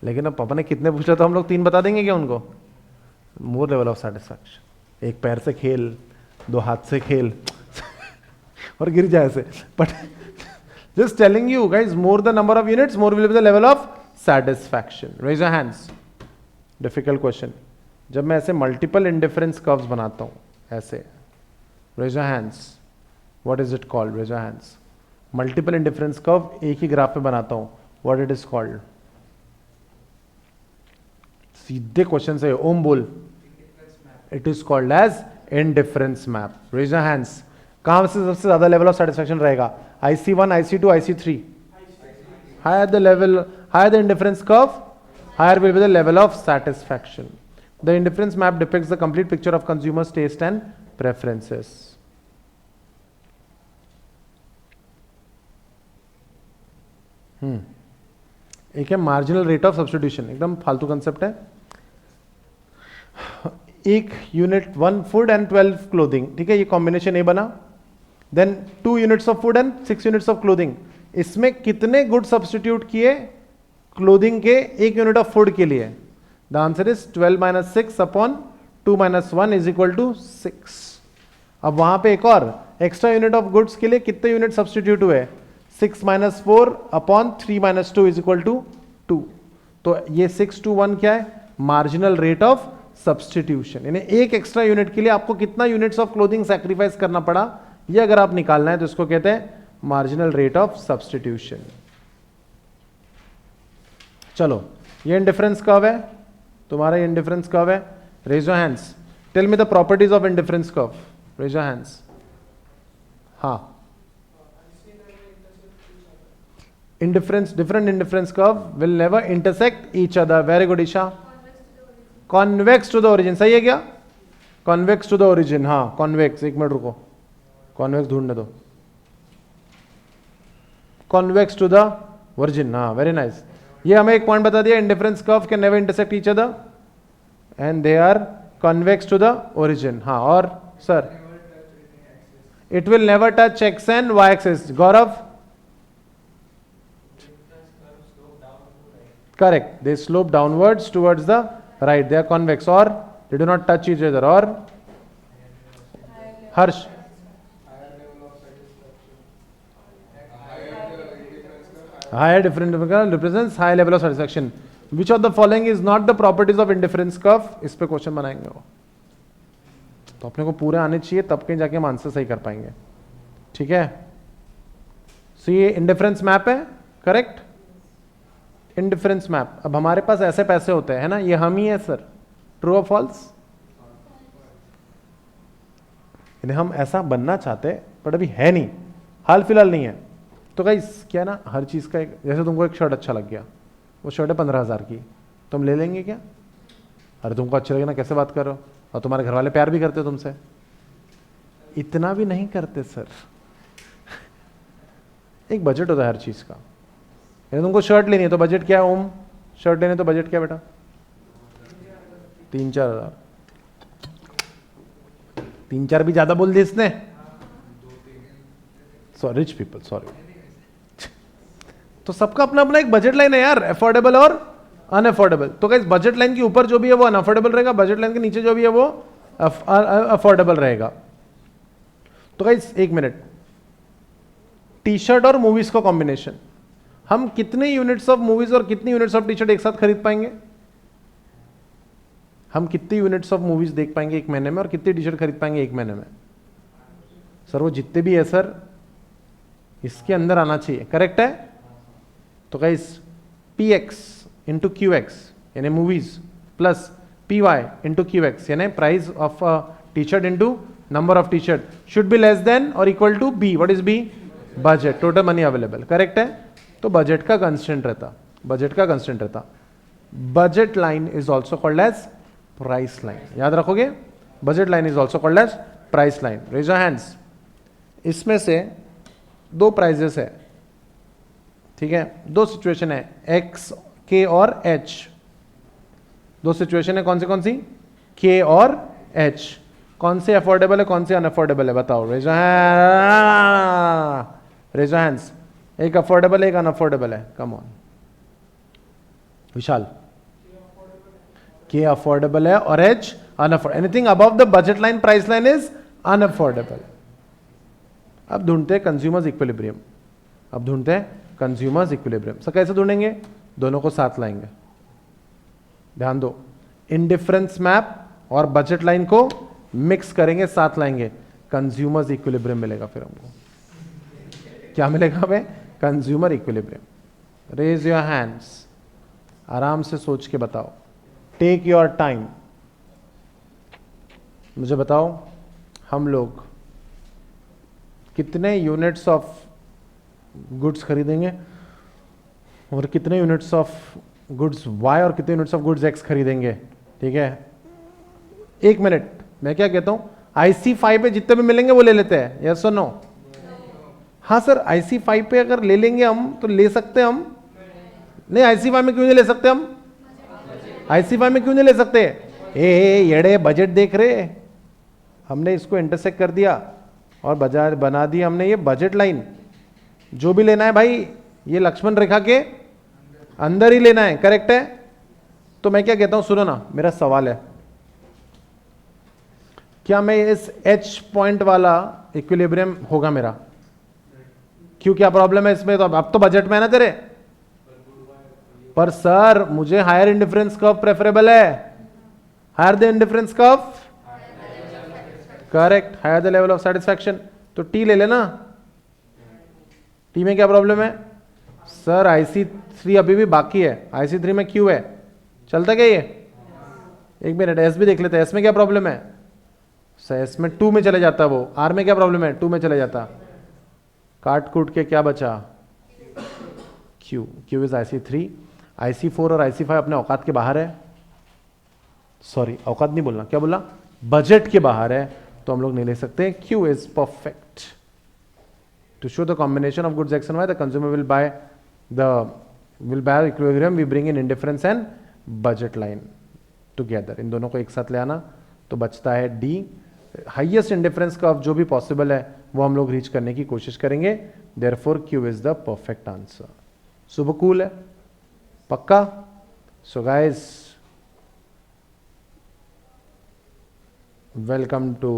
लेकिन अब पापा ने कितने पूछा तो हम लोग 3 बता देंगे क्या उनको? मोर लेवल ऑफ सेटिस्फैक्शन। एक पैर से खेल, 2 हाथ से खेल और गिर जाए ऐसे, but just telling you guys, more the number of units, more will be the level of satisfaction. Raise your hands. Difficult question. जब मैं ऐसे मल्टीपल इंडिफरेंस कर्व्स बनाता हूं ऐसे, raise your hands, what is it called? Raise your hands. Multiple indifference curve एक ही graph पे बनाता हूं, व्हाट इट इज कॉल्ड? सीधे क्वेश्चन से ओम बोल। It is called as indifference map. Raise your hands. कहां से सबसे ज्यादा लेवल ऑफ सेटिस्फैक्शन रहेगा? IC1, IC2, IC3? Higher the level, higher the indifference curve, higher will be the level of satisfaction. The indifference map depicts the complete picture of consumers taste and preferences. एक है marginal rate of substitution, एकदम फालतू concept है। एक unit 1 food and 12 clothing, ठीक है, ये combination A बना। Then 2 units of food and 6 units of clothing. इसमें कितने गुड सब्स्टिट्यूट किए क्लोथिंग के 1 यूनिट ऑफ फूड के लिए? The answer is 12 - 6 upon 2 - 1 is equal to 6। अब वहां पे एक और एक्स्ट्रा यूनिट ऑफ गुड्स के लिए कितने यूनिट सब्स्टिट्यूट हुए? 6 - 4 अपॉन 3 - 2 इज इक्वल टू 2। तो ये 6 to 1 क्या है? Marginal rate of substitution. यानी एक एक्स्ट्रा यूनिट के लिए आपको कितना यूनिट्स ऑफ क्लोथिंग सैक्रिफाइस करना पड़ा, ये अगर आप निकालना है तो इसको कहते हैं मार्जिनल रेट ऑफ सब्स्टिट्यूशन। चलो, ये इंडिफरेंस कर्व है तुम्हारा, ये इंडिफरेंस कर्व है। Raise your hands, tell me the properties of indifference curve. Raise your hands. हाँ, indifference, different indifference curve will never intersect each other. Very good Isha. convex to the origin, सही है क्या? convex to the origin, हाँ convex, एक minute रुको, convex ढूंढने दो। convex to the origin, हाँ वेरी नाइस। ये हमें एक पॉइंट बता दिया, indifference curve can never intersect each other and they are convex to the origin। हाँ, और sir it will never touch x and y axis। Gaurav? Correct, they slope downwards towards the right, they are convex or they do not touch each other। or Harsh? Higher difference represents high level of satisfaction. Which of the following is not the properties of indifference curve? इस पे question बनाएंगे वो, तो अपने को पूरे आने चाहिए, तब कहीं जाके हम आंसर सही कर पाएंगे, ठीक है। सो ये इंडिफरेंस मैप है, करेक्ट, इंडिफरेंस मैप। अब हमारे पास ऐसे पैसे होते हैं ना, ये हम ही है सर, ट्रू और फॉल्स? हम ऐसा बनना चाहते हैं बट अभी है नहीं, हाल फिलहाल नहीं है। तो गाइस क्या है ना, हर चीज का एक, जैसे तुमको एक शर्ट अच्छा लग गया, वो शर्ट है 15,000 की, तुम ले लेंगे क्या? अरे तुमको अच्छा लगे ना, कैसे बात कर रहे हो? और तुम्हारे घर वाले प्यार भी करते हो तुमसे? इतना भी नहीं करते सर। एक बजट होता है हर चीज का। यदि तुमको शर्ट लेनी है तो बजट क्या है ओम? शर्ट लेने तो बजट क्या बेटा? 3-4 हज़ार। 3-4 भी ज्यादा बोल दिया इसने। Sorry rich people, sorry. तो सबका अपना अपना एक बजट लाइन है यार, अफोर्डेबल और अनअफोर्डेबल। तो गाइस बजट लाइन के ऊपर जो भी है वो अनअफोर्डेबल रहेगा, बजट लाइन के नीचे जो भी है वो अफोर्डेबल रहेगा। तो गाइस 1 मिनट, टी शर्ट और मूवीज का कॉम्बिनेशन, हम कितने यूनिट्स ऑफ मूवीज और कितनी यूनिट्स ऑफ टी शर्ट एक साथ खरीद पाएंगे? हम कितनी यूनिट्स ऑफ मूवीज देख पाएंगे 1 महीने में और कितनी टी शर्ट खरीद पाएंगे 1 महीने में? सर वो जितने भी है सर इसके अंदर आना चाहिए, करेक्ट है? तो गाइस PX इंटू QX यानी movies plus PY into QX यानी price of T shirt into number of T shirt should be less than और equal to B। What is B? Budget, total money available, correct है? तो budget का constant रहता, budget का constant रहता। Budget line is also called as price line, याद रखोगे? Budget line is also called as price line. Raise your hands. इसमें से 2 प्राइजेस है, ठीक है? 2 सिचुएशन है, X, K और H। 2 सिचुएशन है, कौन सी? K और H। कौन से अफोर्डेबल है, कौन से अनअफोर्डेबल है? बताओ। Raise your hands. एक अफोर्डेबल है, एक अनअफोर्डेबल है। Come on Vishal. K affordable है और H unaffordable. Anything above the budget line price line is unaffordable. अब ढूंढते हैं कंज्यूमर्स इक्विलिब्रियम। अब ढूंढते हैं कंज्यूमर्स इक्विलिब्रियम। सर कैसे ढूंढेंगे? दोनों को साथ लाएंगे। ध्यान दो, इंडिफरेंस मैप और बजट लाइन को मिक्स करेंगे, साथ लाएंगे, कंज्यूमर्स इक्विलिब्रियम मिलेगा। फिर हमको क्या मिलेगा हमें? Consumer equilibrium. Raise your hands, आराम से सोच के बताओ, टेक योर टाइम। मुझे बताओ हम लोग कितने यूनिट्स ऑफ गुड्स खरीदेंगे और कितने यूनिट्स ऑफ गुड्स Y और कितने यूनिट्स ऑफ गुड्स X खरीदेंगे, ठीक है? 1 मिनट, मैं क्या कहता हूं, IC5 पे जितने भी मिलेंगे वो ले लेते हैं, यस और नो? हाँ सर, IC5 पे अगर ले लेंगे हम तो ले सकते हैं हम? नहीं, IC5 में क्यों नहीं ले सकते हम? IC5 में क्यों नहीं ले सकते? येड़े बजट देख रहे, हमने इसको इंटरसेक्ट कर दिया और बाजार बना दी हमने ये बजट लाइन। जो भी लेना है भाई ये लक्ष्मण रेखा के अंदर ही लेना है, करेक्ट है? तो मैं क्या कहता हूं, सुनो ना, मेरा सवाल है, क्या मैं इस H पॉइंट वाला इक्विलिब्रियम होगा मेरा? क्यों, क्या प्रॉब्लम है इसमें? तो अब तो बजट में है ना तेरे। पर सर मुझे हायर इंडिफरेंस कर्व प्रेफरेबल है। Higher the indifference curve, correct, higher the level of satisfaction. तो T ले लेना। T में क्या प्रॉब्लम है? सर IC3 अभी भी बाकी है, IC3 में Q है, चलता क्या ये? 1 मिनट, S भी देख लेते हैं, S में क्या प्रॉब्लम है? सर S में 2 में चले जाता वो। R में क्या प्रॉब्लम है? 2 में चले जाता। काट कूट के क्या बचा? Q is IC3। IC4 और IC5 अपने औकात के बाहर है। सॉरी, औकात नहीं बोलना, क्या बोला? बजट के बाहर है, तो हम लोग नहीं ले सकते। Q is perfect. To show the combination of goods X and Y, the consumer will buy equilibrium, we bring in indifference and budget line together. इन दोनों को एक साथ ले आना, तो बचता है D। हाईएस्ट इंडिफरेंस कर्व जो भी पॉसिबल है वो हम लोग रीच करने की कोशिश करेंगे। Therefore Q is the perfect answer. Super cool है, पक्का? So guys, welcome to,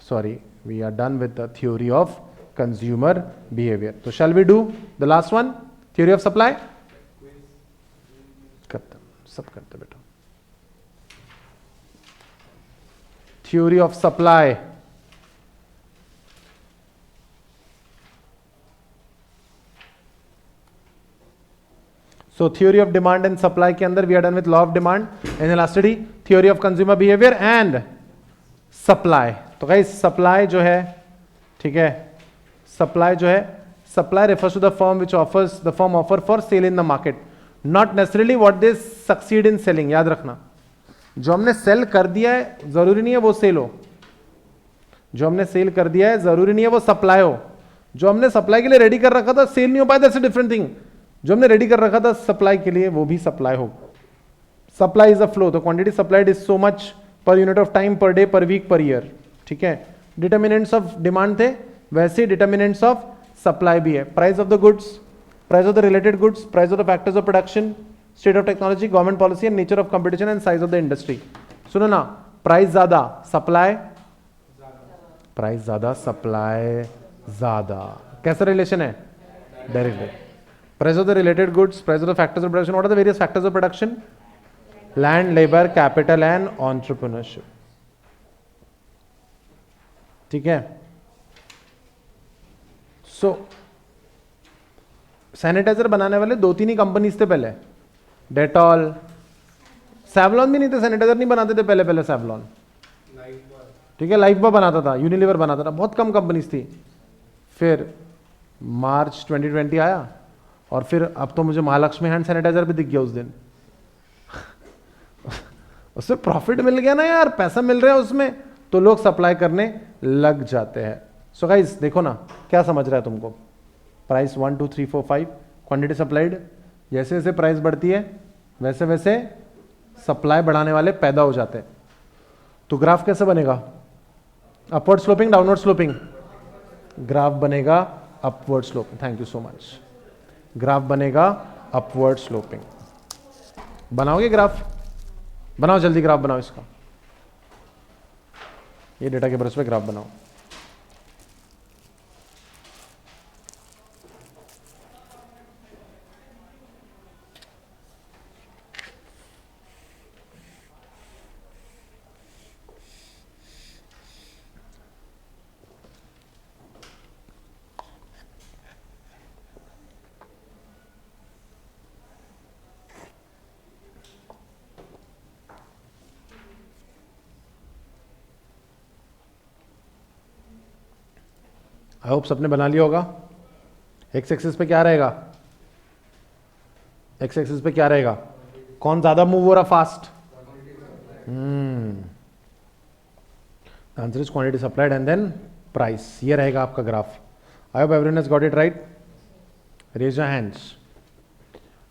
sorry, we are done with the theory of consumer behavior. So shall we do the last one, theory of supply? करते, सब करते बेटा। theory of supply, so theory of demand and supply के अंदर we are done with law of demand, inelasticity, theory of consumer behavior and supply. तो guys supply जो है, ठीक है, सप्लाई जो है, supply refers to the firm which offers, the firm offer for sale in the market, not necessarily what they succeed in selling. याद रखना, जो हमने सेल कर दिया है जरूरी नहीं है वो सेल हो, जो हमने सेल कर दिया है जरूरी नहीं है वो सप्लाई हो, जो हमने सप्लाई के लिए रेडी कर रखा था सेल नहीं हो पाया, दैट्स अ डिफरेंट थिंग। जो हमने रेडी कर रखा था सप्लाई के लिए वो भी सप्लाई होगा. सप्लाई इज अ फ्लो, तो quantity supplied is so much per unit of time per day per week per year. ठीक है, डिटर्मिनेंट्स ऑफ डिमांड थे, वैसे डिटर्मिनेंट्स ऑफ सप्लाई भी है. Price of the goods, price of the related goods, price of the factors of production, state of technology, government policy and nature of competition and size of the industry. सुनो ना, price ज्यादा supply, price ज्यादा supply ज्यादा, कैसा relation है? Direct. Price of the related goods, price of the factors of production. What are the various factors of production? Land, labour, capital and entrepreneurship. ठीक है. सो sanitiser बनाने वाले 2-3 ही कंपनीज थे पहले. डेटॉल, सैवलॉन भी नहीं थे, सैनिटाइजर नहीं बनाते थे पहले पहले सैवलॉन. ठीक है, लाइफबॉय बनाता था, यूनिलीवर बनाता था, बहुत कम कंपनीज थी. फिर मार्च 2020 आया और फिर अब तो मुझे महालक्ष्मी हैंड सैनिटाइजर भी दिख गया उस दिन. उससे प्रॉफिट मिल गया ना यार, पैसा मिल रहा है उसमें, तो लोग सप्लाई करने लग जाते हैं. सो गाइस देखो ना, क्या समझ रहा है तुमको? Price 1 2 3 4 5, quantity supplied. जैसे जैसे प्राइस बढ़ती है वैसे वैसे सप्लाई बढ़ाने वाले पैदा हो जाते हैं. तो ग्राफ कैसे बनेगा? Upward sloping, downward sloping? Graph बनेगा upward sloping. Thank you so much. Graph बनेगा अपवर्ड स्लोपिंग. बनाओगे ग्राफ? बनाओ जल्दी, ग्राफ बनाओ इसका. ये डेटा के ब्रश पे ग्राफ बनाओ. आई होप सबने बना लिया होगा. एक्स एक्सिस पे क्या रहेगा? एक्स एक्सिस पे क्या रहेगा? कौन ज्यादा मूव हो रहा fast? Answer is quantity supplied and then price. ये रहेगा आपका graph. I hope everyone has got it right. Raise your hands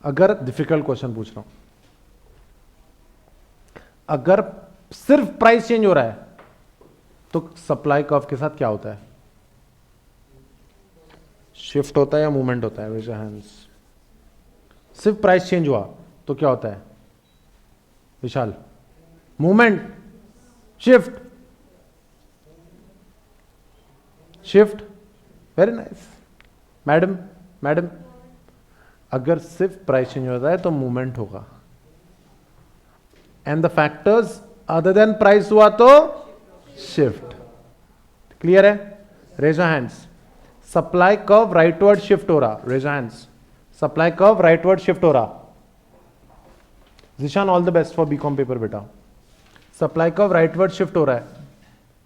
अगर डिफिकल्ट क्वेश्चन पूछ रहा हूं. अगर सिर्फ प्राइस चेंज हो रहा है तो सप्लाई कर्व के साथ क्या होता है? शिफ्ट होता है या मूवमेंट होता है? Raise your hands. सिर्फ प्राइस चेंज हुआ तो क्या होता है Vishal? Movement, shift, shift. Very nice. Madam, madam अगर सिर्फ प्राइस चेंज होता है तो मूवमेंट होगा. And the factors other than price हुआ तो शिफ्ट. क्लियर है? Raise your hands. Supply curve rightward shift हो रहा. Raise your hands. Supply curve rightward shift हो रहा. Zeeshan all the best for BCom paper बेटा. सप्लाई कर्व राइटवर्ड शिफ्ट हो रहा है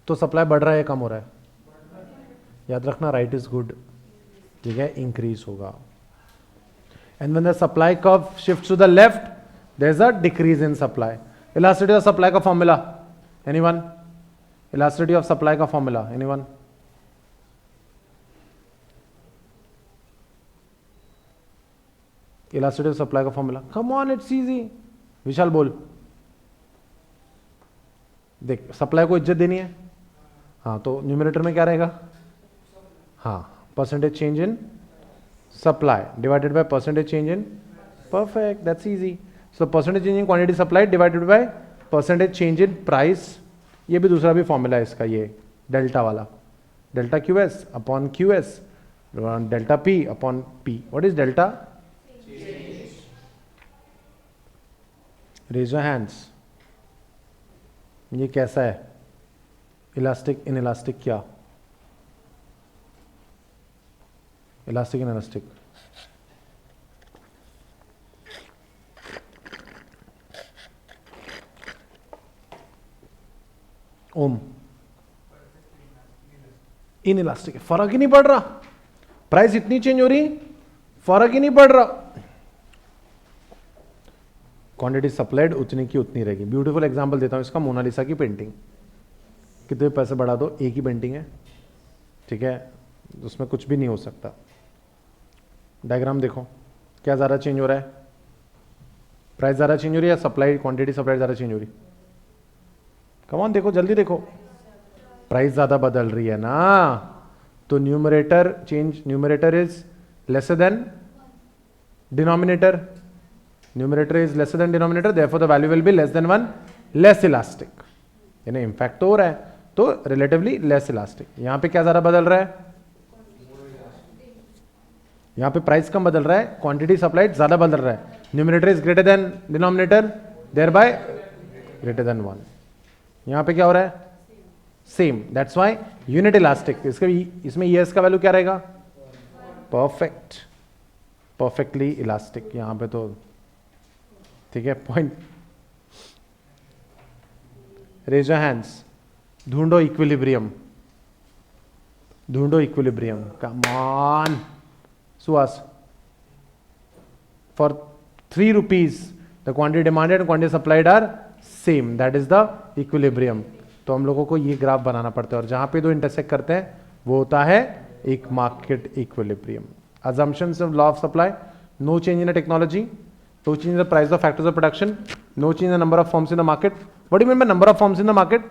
तो सप्लाई बढ़ रहा है या कम हो रहा है? याद रखना, राइट इज गुड. ठीक है, इंक्रीज होगा. And when the supply curve shifts to the left there is a decrease in supply. Elasticity of supply का formula anyone? Elasticity of supply का formula anyone? Elasticity of supply का formula, come on, it's easy. Vishal बोल. देख, supply को इज्जत देनी है. हाँ, तो न्यूमरेटर में क्या रहेगा? हाँ, percentage change in supply divided by percentage change in. Perfect, that's easy. So percentage change in quantity supply divided by percentage change in price. ये भी दूसरा भी फॉर्मूला है इसका, ये डेल्टा वाला. Delta Q S upon Q S, delta P upon P. What is delta? Raise your hands. ये कैसा है? इलास्टिक, इन इलास्टिक, क्या elastic inelastic? Om. Inelastic. फर्क ही नहीं पड़ रहा. प्राइस इतनी चेंज हो रही, फर्क ही नहीं पड़ रहा. क्वांटिटी सप्लाइड उतनी की उतनी रहेगी. ब्यूटीफुल एग्जांपल देता हूं इसका, मोनालिसा की पेंटिंग. कितने पैसे बढ़ा दो, एक ही पेंटिंग है. ठीक है, उसमें कुछ भी नहीं हो सकता. डायग्राम देखो, क्या ज़्यादा चेंज हो रहा है? प्राइस ज़्यादा चेंज हो रही है या सप्लाई, क्वांटिटी सप्लाई ज़्यादा चेंज हो रही? कम ऑन देखो, जल्दी देखो। प्राइस ज़्यादा बदल रही है ना, तो numerator change, numerator is lesser than denominator, numerator is lesser than denominator, therefore the value will be less then 1, less elastic, यानी इंफैक्ट तो हो रहा है, तो रिलेटिवली लेस इलास्टिक। यहां पे क्या ज्यादा बदल रहा है? यहां पे प्राइस कम बदल रहा है, क्वांटिटी सप्लाइड ज्यादा बदल रहा है, numerator is greater than denominator, thereby greater than 1। यहां पे क्या हो रहा है? Same, that's why unit elastic. इसमें ईएस का वैल्यू क्या रहेगा? परफेक्ट, परफेक्टली इलास्टिक यहां पे तो, ठीक है। पॉइंट, रेज योर हैंड्स, ढूंढो इक्विलिब्रियम, ढूंढो equilibrium, come on Suhas. For 3 rupees the quantity demanded and quantity supplied are same, that is the equilibrium. तो हम लोगों को ये ग्राफ बनाना पड़ता है, और जहां पे दो इंटरसेक्ट करते हैं वो होता है एक market equilibrium. assumptions of law of supply: no change in the technology, no change in the price of factors of production, no change in the number of firms in the market. What do you mean by number of firms in the market?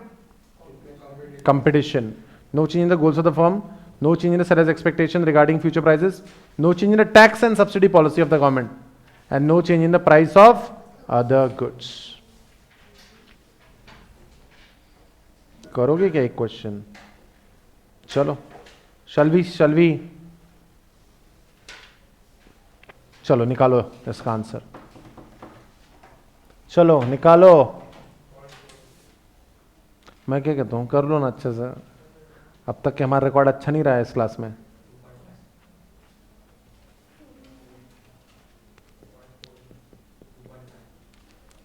Competition. No change in the goals of the firm, no change in the seller's expectation regarding future prices, no change in the tax and subsidy policy of the government, and no change in the price of other goods. करोगे क्या एक question? चलो, shall we चलो निकालो इसका answer, चलो निकालो। मैं क्या कहता हूँ, कर लो ना अच्छे से, अब तक के हमारा रिकॉर्ड अच्छा नहीं रहा है इस क्लास में।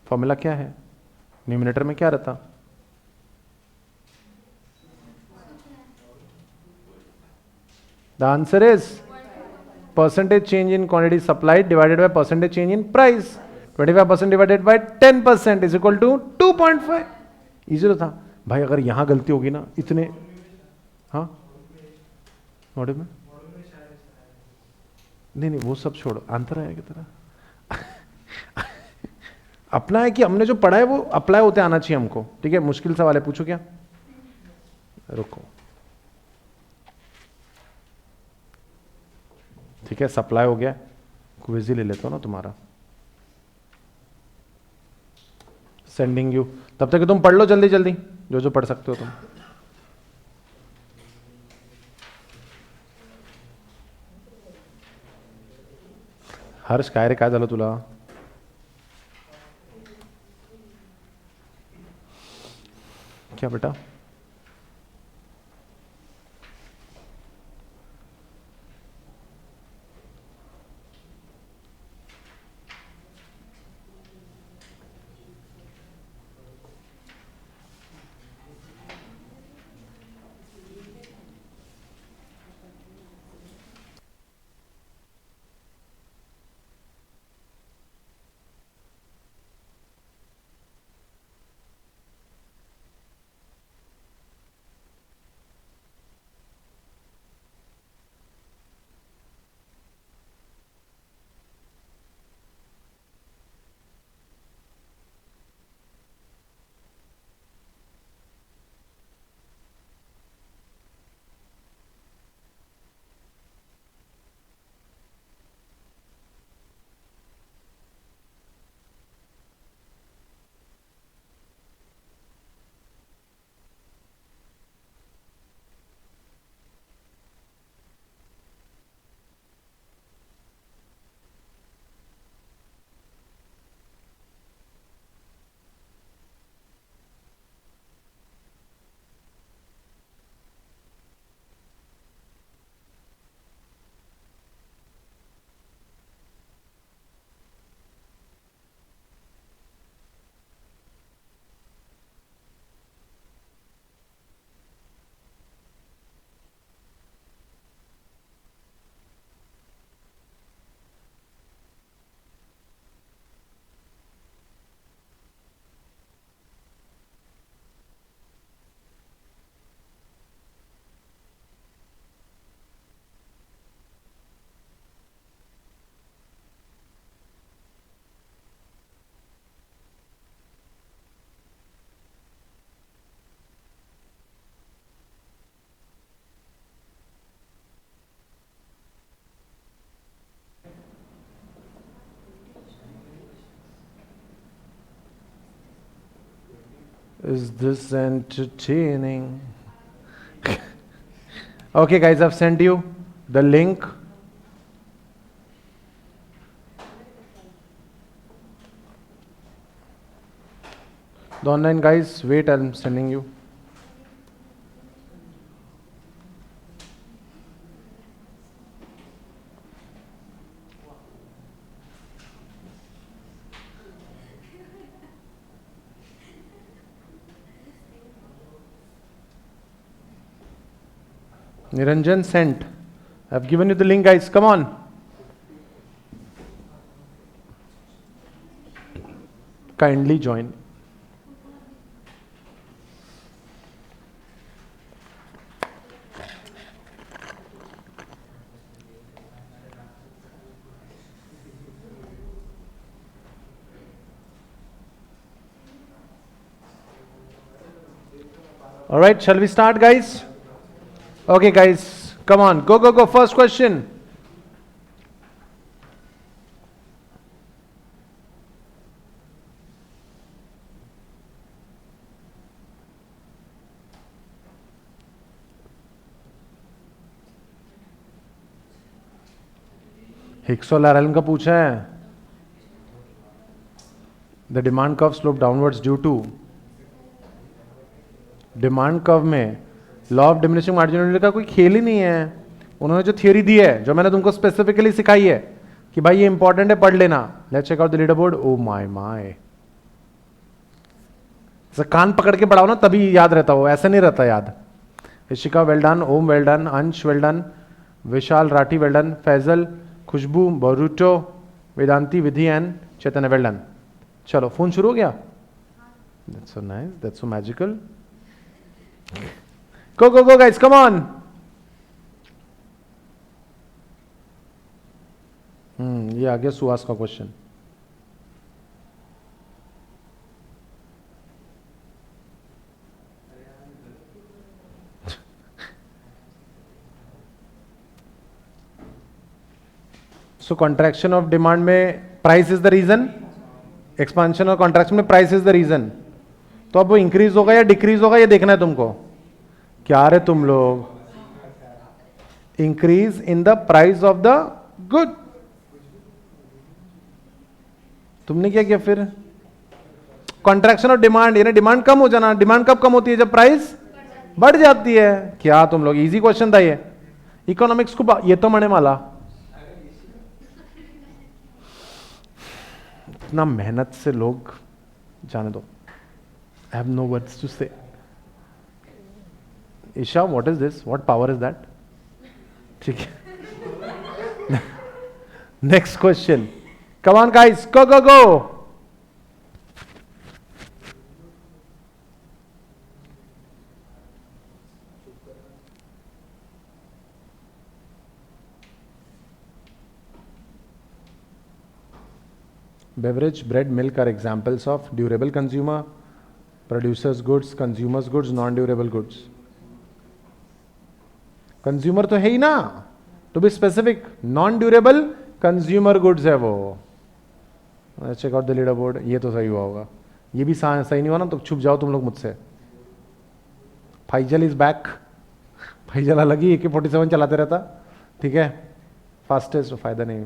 फॉर्मूला क्या है? न्यूमिनेटर में क्या रहता? The answer is percentage change in quantity supplied divided by percentage change in price. 25% divided by 10% is equal to 2.5. Easy तो था भाई। अगर यहां गलती होगी ना इतने, हाँ मॉडल में नहीं नहीं वो सब छोड़ो, आंसर आया की तरह अपना है कि हमने जो पढ़ा है वो अप्लाई होते आना चाहिए हमको, ठीक है। मुश्किल सवाल है, पूछो क्या? रुको, ठीक है, सप्लाई हो गया, क्विज ही ले लेता हूं ना तुम्हारा, सेंडिंग यू। तब तक तुम पढ़ लो जल्दी जल्दी जो जो पढ़ सकते हो तुम। हर्ष काय रे, काय झालं तुला? क्या बेटा? Is this entertaining? Okay, guys, I've sent you the link. The online guys, wait, I'm sending you. Niranjan sent. I've given you the link, guys. Come on. Kindly join. All right, shall we start, guys? Okay, guys, come on. Go, go, go. First question. Hicks और लैरलन का पूछा है. The demand curve slope downwards due to. Demand curve में law of diminishing marginality का कोई खेल ही नहीं है. उन्होंने जो थियोरी दी है, जो मैंने तुमको स्पेसिफिकली सिखाई है कि भाई ये इंपॉर्टेंट है, पढ़ लेना. Let's check out the leader board. Oh my my, कान पकड़ के पढ़ाओ ना तभी याद रहता हो, ऐसा नहीं रहता याद. Rishika well done, Om well done, Ansh well done, Vishal Rathi well done, Faizal, Khushboo, बरूटो, Vedanti, Vidhi and Chaitanya well done. चलो फोन शुरू हो गया. That's so nice, that's so magical. Go, go, go, guys, come on. ये आ गया सुहास का question. So contraction of demand में price is the reason, expansion और कॉन्ट्रैक्शन में प्राइस इज द रीजन. तो अब वो इंक्रीज होगा या डिक्रीज होगा ये देखना है तुमको. क्या रे तुम लोग, increase in the price of the good. तुमने क्या किया फिर? कॉन्ट्रैक्शन ऑफ डिमांड, यानी डिमांड कम हो जाना. डिमांड कब कम होती है? जब प्राइस बढ़ जाती है. क्या तुम लोग, इजी क्वेश्चन था ये. इकोनॉमिक्स को ये तो मणे वाला. इतना मेहनत से लोग, जाने दो. I have no words to say. Isha, what is this? What power is that? ठीक है. Next question. Come on, guys. Go, go, go. Beverage, bread, milk are examples of durable consumer, producers goods, consumers goods, non-durable goods. Consumer तो है ही ना, to be specific. Non durable consumer goods है वो. Check out the leader board. ये तो सही हुआ होगा. ये भी सही नहीं हुआ ना तो छुप जाओ तुम लोग मुझसे. Faizal is back. फैजल अलग ही AK-47 चलाते रहता. ठीक है, फास्टेस्ट, फायदा नहीं.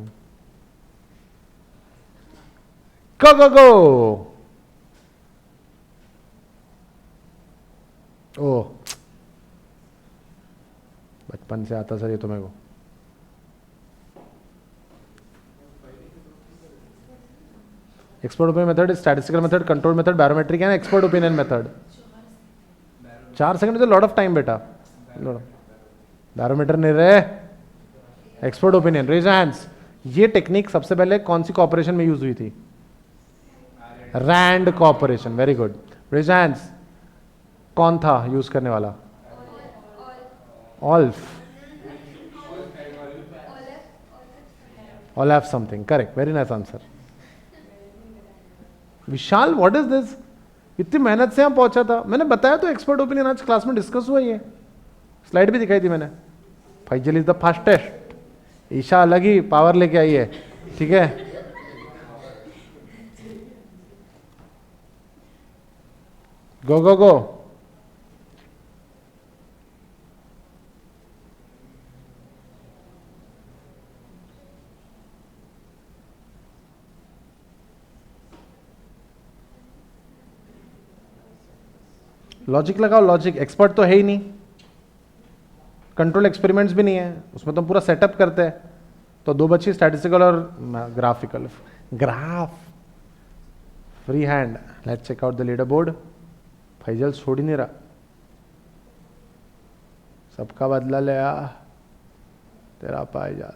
गो गो गो. ओह, बचपन से आता सर ये तो मेरे को. Expert opinion method, statistical method, control method, barometric and expert opinion method. 4 second is lot of time बेटा. बैरोमीटर नहीं रहे, एक्सपर्ट ओपिनियन. Raise hands. ये टेक्निक सबसे पहले कौन सी कॉर्पोरेशन में यूज हुई थी? Rand corporation. Very good. Raise hands. कौन था यूज करने वाला? Olaf. Olaf something. Correct. Very nice answer. Vishal, what is this? इतनी मेहनत से हम पहुंचा था. मैंने बताया तो एक्सपर्ट ओपिनियन आज क्लास में डिस्कस हुआ. ये स्लाइड भी दिखाई थी मैंने. Faisal is the fastest. Isha अलग ही पावर लेके आई है. ठीक है. Go go go. लॉजिक लगाओ, लॉजिक। एक्सपर्ट तो है ही नहीं, कंट्रोल एक्सपेरिमेंट्स भी नहीं है, उसमें तो पूरा सेटअप करते हैं। तो दो बच्ची, स्टैटिस्टिकल और graphical. Graph, free hand. Let's check out the leader board. Faisal छोड़ ही नहीं रहा, सबका बदला ले आ, तेरा पाए जा।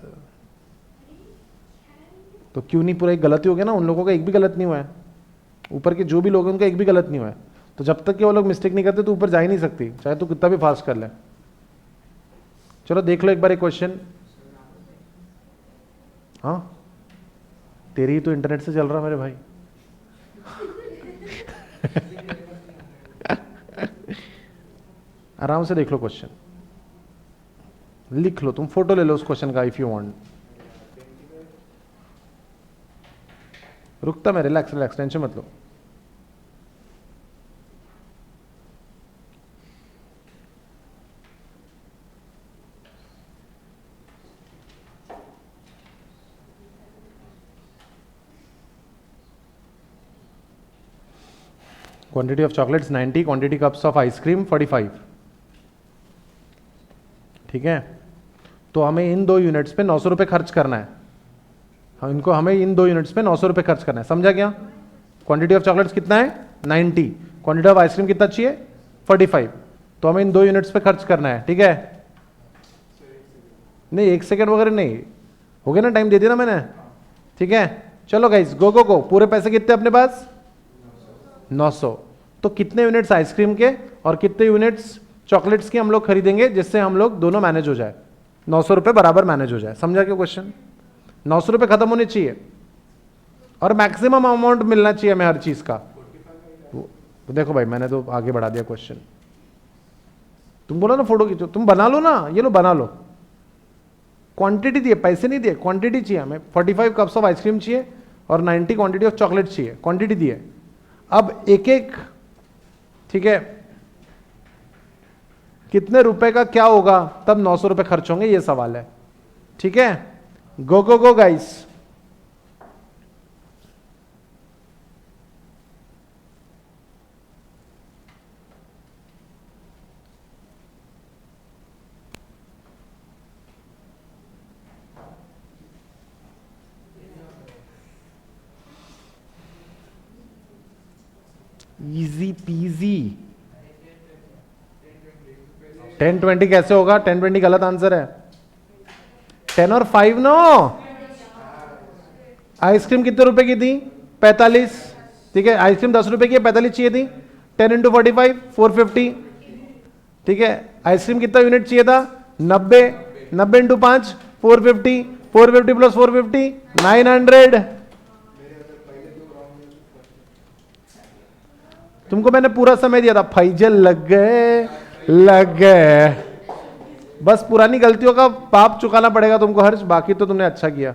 तो क्यों नहीं, पूरा एक गलती हो गया ना, उन लोगों का एक भी गलत नहीं हुआ है, ऊपर के जो भी लोग हैं उनका एक भी गलत नहीं हुआ है। तो जब तक कि वो लोग मिस्टेक नहीं करते तो ऊपर जा ही नहीं सकती, चाहे तो कितना भी फास्ट कर ले। चलो देख लो एक बार एक क्वेश्चन। हाँ, तेरी ही तो इंटरनेट से चल रहा मेरे भाई। आराम से देख लो क्वेश्चन, लिख लो, तुम फोटो ले लो उस क्वेश्चन का इफ यू वांट। रुकता मैं, रिलैक्स रिलैक्स, टेंशन मत लो। Quantity of chocolates 90, quantity cups of ice cream 45। ठीक है, तो हमें इन दो यूनिट्स पे 900 रुपये खर्च करना है। हमें इन दो यूनिट्स पे 900 रुपये खर्च करना है, समझा क्या? क्वांटिटी ऑफ चॉकलेट्स कितना है? 90। क्वांटिटी ऑफ आइसक्रीम कितना चाहिए? 45। तो हमें इन दो यूनिट्स पे खर्च करना है, ठीक है? नहीं, 1 सेकेंड वगैरह नहीं, हो गया ना, टाइम दे दिया ना मैंने, ठीक है? चलो गाइस, गो गो गो। पूरे पैसे कितने अपने पास? 900। तो कितने यूनिट्स आइसक्रीम के और कितने यूनिट्स चॉकलेट्स के हम लोग खरीदेंगे जिससे हम लोग दोनों मैनेज हो जाए, 900 रुपये बराबर मैनेज हो जाए। समझा क्या क्वेश्चन? 900 रुपये खत्म होने चाहिए और मैक्सिमम अमाउंट मिलना चाहिए हमें हर चीज का। तो देखो भाई, मैंने तो आगे बढ़ा दिया क्वेश्चन। तुम बोलो ना फोटो खींचो, तुम बना लो ना, ये लो बना लो। क्वांटिटी दिए, पैसे नहीं दिए, क्वांटिटी चाहिए हमें। 45 कप्स ऑफ आइसक्रीम चाहिए और 90 क्वांटिटी ऑफ चॉकलेट चाहिए, क्वांटिटी दिए। अब एक एक, ठीक है, कितने रुपए का क्या होगा तब 900 रुपए खर्च होंगे, ये सवाल है, ठीक है? Go go go guys. Easy PG. 10-20 कैसे होगा? 10-20 गलत आंसर है। 10 और 5 नो। आइसक्रीम कितने रुपए की थी? 45, ठीक है? आइसक्रीम 10 रुपए की, 45 चाहिए थी। 10 इंटू 45 450, ठीक है? आइसक्रीम कितना यूनिट चाहिए था? 90। 90 इंटू 5 450, 450 प्लस 450 900। तुमको मैंने पूरा समय दिया था, फैजल लग गए। बस पुरानी गलतियों का पाप चुकाना पड़ेगा तुमको हर्ष, बाकी तो तुमने अच्छा किया।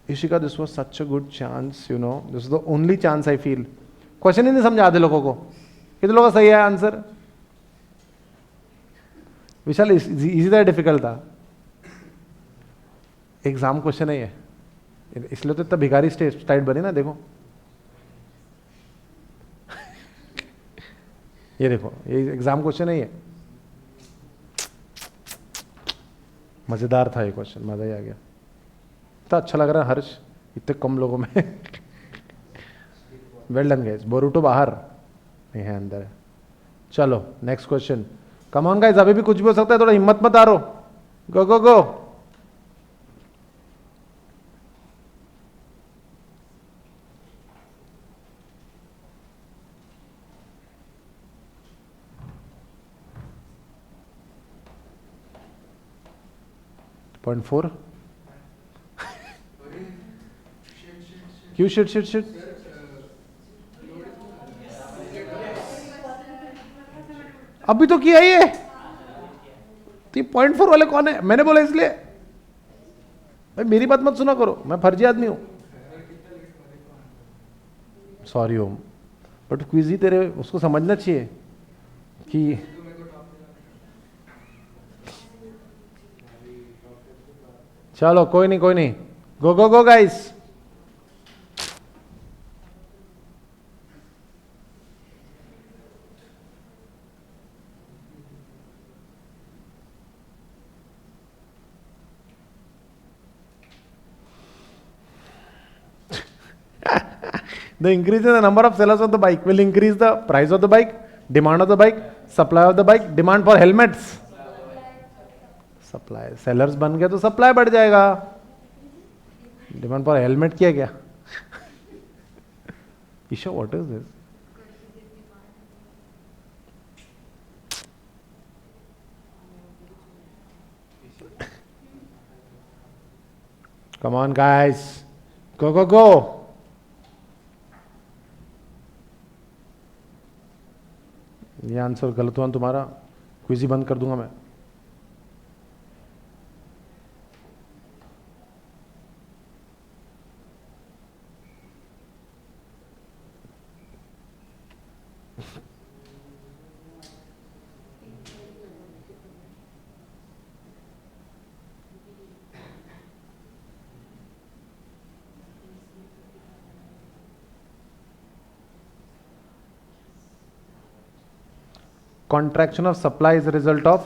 Ishika, this was such a good chance, you know, this is the only chance I feel. Question ही नहीं समझा आधे लोगों को। कितने लोगों का सही है आंसर? विशाल, इजी था डिफिकल्ट था? एग्जाम क्वेश्चन है ये, इसलिए तो इतना भिखारी स्टाइल बनी ना, देखो ये देखो, ये एग्जाम क्वेश्चन है ये। मजेदार था ये क्वेश्चन, मजा ही आ गया। इतना अच्छा लग रहा है हर्ष, इतने कम लोगों में। Well done guys. बोरूटो बाहर नहीं है, अंदर है। चलो next question. Come on guys, अभी भी कुछ भी हो सकता है, थोड़ा हिम्मत मत हारो। गो गो गो। पॉइंट 4। क्यों शिट शिट शिट? अभी तो किया ये। तो 0.4 वाले कौन है? मैंने बोला इसलिए। भाई मेरी बात मत सुना करो, मैं फर्जी आदमी हूं। सॉरी ओम, बट क्विज ही तेरे, उसको समझना चाहिए। कि चलो कोई नहीं कोई नहीं, go go go guys. The increase in the number of sellers of the bike will increase the price of the bike, demand of the bike, supply of the bike, demand for helmets. Supply, sellers बन गए तो supply बढ़ जाएगा। Demand for helmet किया क्या? Isha what is this? Come on guys, go go go. ये answer गलत हुआ तुम्हारा, क्विज ही बंद कर दूंगा मैं। Contraction of supply is a result of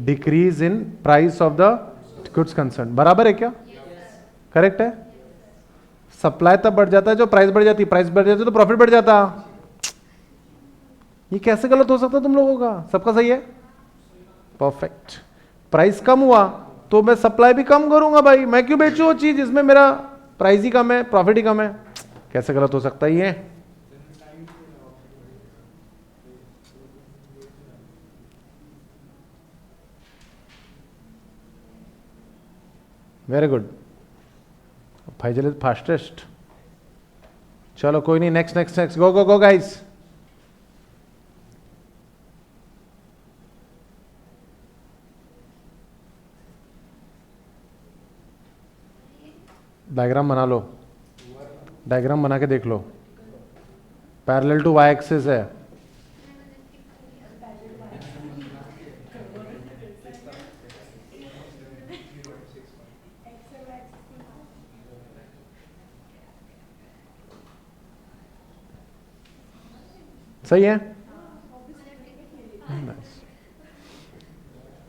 decrease in price of the goods concerned। बराबर है क्या? करेक्ट है। सप्लाई तब बढ़ जाता है जो प्राइस बढ़ जाती है, प्राइस बढ़ जाती है तो प्रॉफिट बढ़ जाता। ये कैसे गलत हो सकता है तुम लोगों का? सबका सही है, परफेक्ट। प्राइस कम हुआ तो मैं सप्लाई भी कम करूंगा भाई, मैं क्यों बेचूं वो चीज जिसमें मेरा प्राइस ही कम है, प्रॉफिट ही कम है? कैसे गलत हो सकता है ये? Very good, Faizal is fastest. चलो कोई नहीं, next next next, go go go guys. Diagram बना लो, डायग्राम बना के देख लो। पैरेलल टू वाई एक्सिस है। सही है।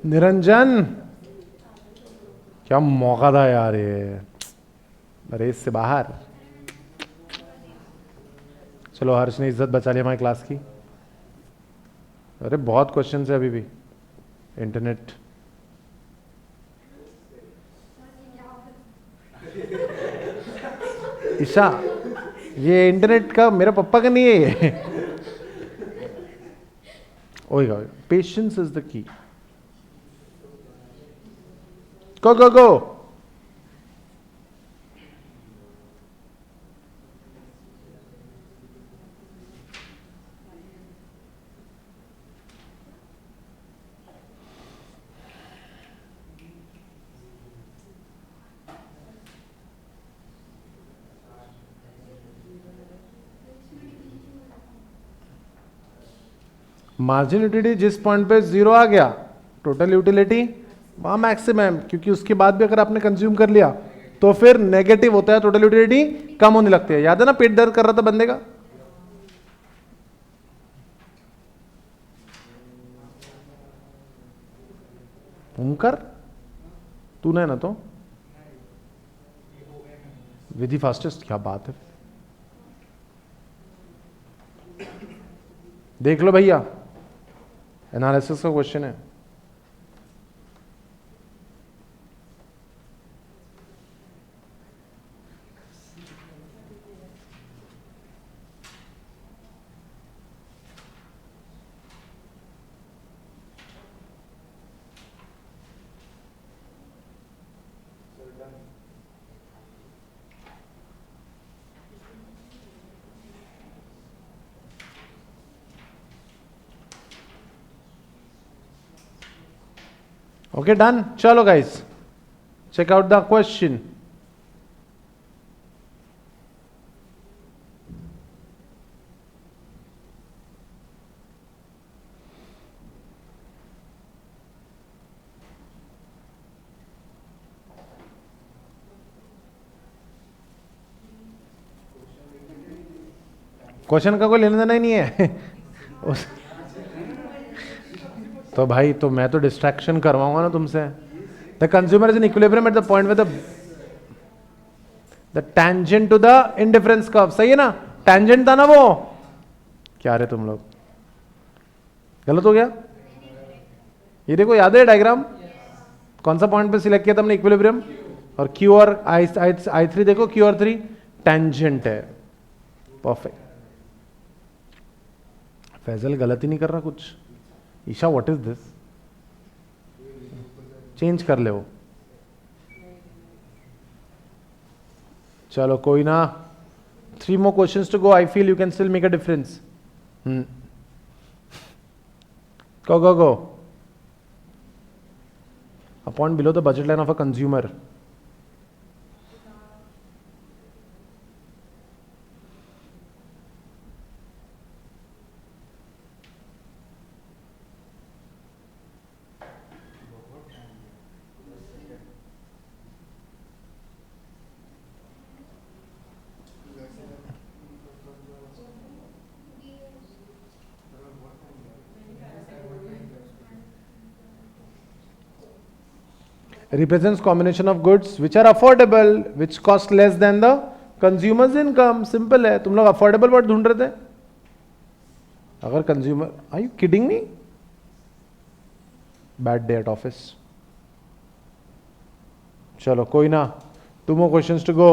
निरंजन, क्या मौका था यार ये, रेस से बाहर। चलो हर्ष ने इज्जत बचा ली हमारी क्लास की। अरे बहुत क्वेश्चन है अभी भी। इंटरनेट ईशा, ये इंटरनेट का मेरा पप्पा का नहीं है ये। ओएगा, patience is the key. Go go go. Margin utility जिस पॉइंट पे जीरो आ गया, टोटल यूटिलिटी वहां मैक्सिमम, क्योंकि उसके बाद भी अगर आपने कंज्यूम कर लिया तो फिर नेगेटिव होता है, टोटल यूटिलिटी कम होने लगती है। याद है ना, पेट दर्द कर रहा था बंदे का। ओमकर तूने ना तो विधि फास्टेस्ट, क्या बात है। देख लो भैया, एनालिसिस का क्वेश्चन है। Okay, done. Chalo guys, check out the question. Question का कोई लेना देना ही नहीं है तो भाई तो मैं तो डिस्ट्रैक्शन करवाऊंगा ना तुमसे. The consumer is in equilibrium at the point with the tangent to the indifference curve. सही है ना, टेंजेंट था ना वो. क्या रहे तुम लोग, गलत हो गया? ये देखो याद है डायग्राम, कौन सा पॉइंट पे सिलेक्ट किया था हमने? इक्विलिब्रियम. और क्यू और आई थ्री देखो, क्यू और थ्री टेंजेंट है. परफेक्ट. फैजल गलत ही नहीं कर रहा कुछ. Isha what is this? Change कर ले वो. चलो कोई ना, 3 more questions to go. I feel you can still make a difference. Go. A point below the budget line of a consumer. Represents combination of goods which are affordable, which cost less than the consumer's income. Simple है. तुम लोग affordable word ढूंढ रहे थे. अगर consumer, are you kidding me? Bad day at office. चलो कोई ना, 2 more questions to go.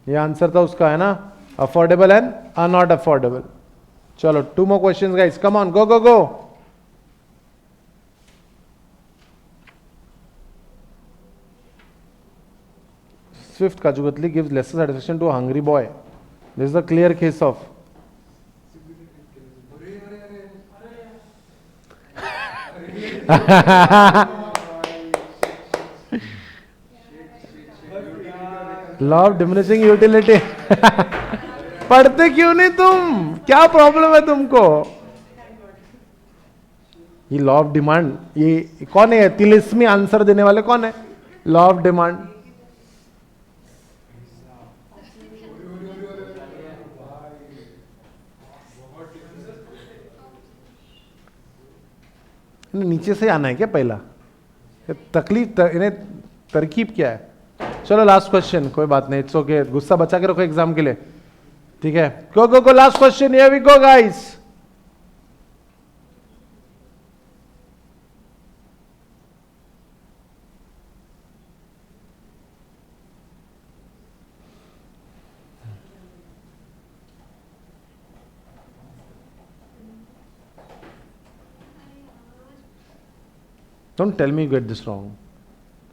ये आंसर था उसका, है ना? Affordable and are not affordable. चलो 2 more questions guys. Come on, go. Swift Kajugatli gives lesser satisfaction to a hungry boy. This is a clear case of. Law of diminishing utility. पढ़ते क्यों नहीं तुम? क्या प्रॉब्लम है तुमको? ये law of demand, ये कौन है? तिलिस्मी आंसर देने वाले कौन है? Law of demand. नीचे से आना है क्या पहला? तकलीफ इन्हें तरकीब क्या है? चलो लास्ट क्वेश्चन. कोई बात नहीं, इट्स ओके. गुस्सा बचा के रखो एग्जाम के लिए, ठीक है? Go last question. Here we go guys. Don't tell me you get this wrong.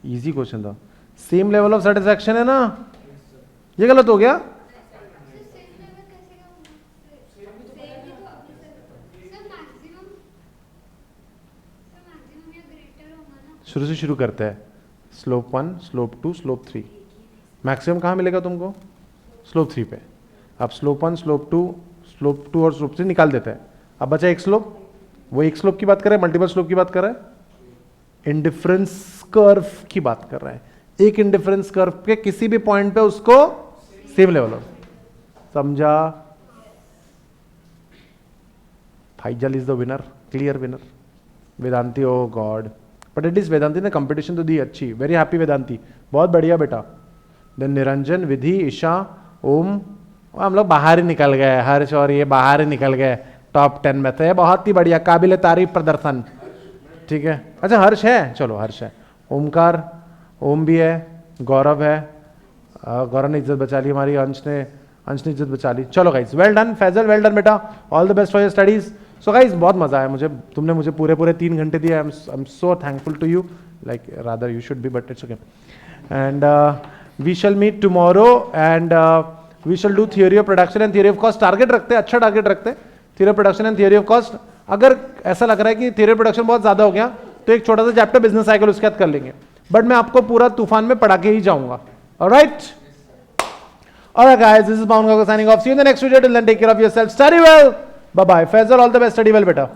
Easy question था. Same level of satisfaction है ना? ये गलत हो गया? शुरू से शुरू करते हैं. Slope 1, slope 2, slope 3. मैक्सिमम कहाँ मिलेगा तुमको? स्लोप 3 पे. अब स्लोप 1, स्लोप 2 और स्लोप 3 निकाल देते हैं. अब बचा एक स्लोप. वो एक स्लोप की बात कर रहे हैं, मल्टीपल स्लोप की बात कर रहे हैं, इंडिफरेंस कर्व की बात कर रहा है. एक इंडिफरेंस कर्व के किसी भी पॉइंट पे उसको सेम लेवल हो. समझा? Faizal is the winner, clear winner. Vedanti, oh god, but it is Vedanti ने कंपटीशन तो दी अच्छी. वेरी हैप्पी वेदांती, बहुत बढ़िया बेटा. देन निरंजन, विधि, ईशा, ओम. हम लोग बाहर ही निकल गए. हर्ष और ये बाहर ही निकल गए टॉप 10 में. तो बहुत ही बढ़िया, काबिल तारीफ प्रदर्शन. ठीक है. अच्छा हर्ष है, चलो हर्ष है. ओमकार, ओम भी है, गौरव है. गौरव ने इज्जत बचा ली हमारी. अंश ने इज्जत बचा ली. चलो guys, well done. Faizal, well done बेटा. All the best for your studies. So guys, बहुत मजा आया मुझे. तुमने मुझे पूरे 3 घंटे दिए. I am so thankful to you. Like rather you should be, but it's okay. And we shall meet tomorrow and we shall do theory of production and theory of cost. Target रखते हैं, अच्छा target रखते हैं. Theory of production and theory of cost. अगर ऐसा लग रहा है कि थियोरी ऑफ प्रोडक्शन बहुत ज्यादा हो गया तो एक छोटा सा चैप्टर बिजनेस साइकिल उसके बाद कर लेंगे. बट मैं आपको पूरा तूफान में पढ़ा के ही जाऊंगा. Alright? Alright guys, this is bound signing off. See you in the next video. Till then take care of yourself, study well, bye bye. Faizal, all the best, study well बेटा.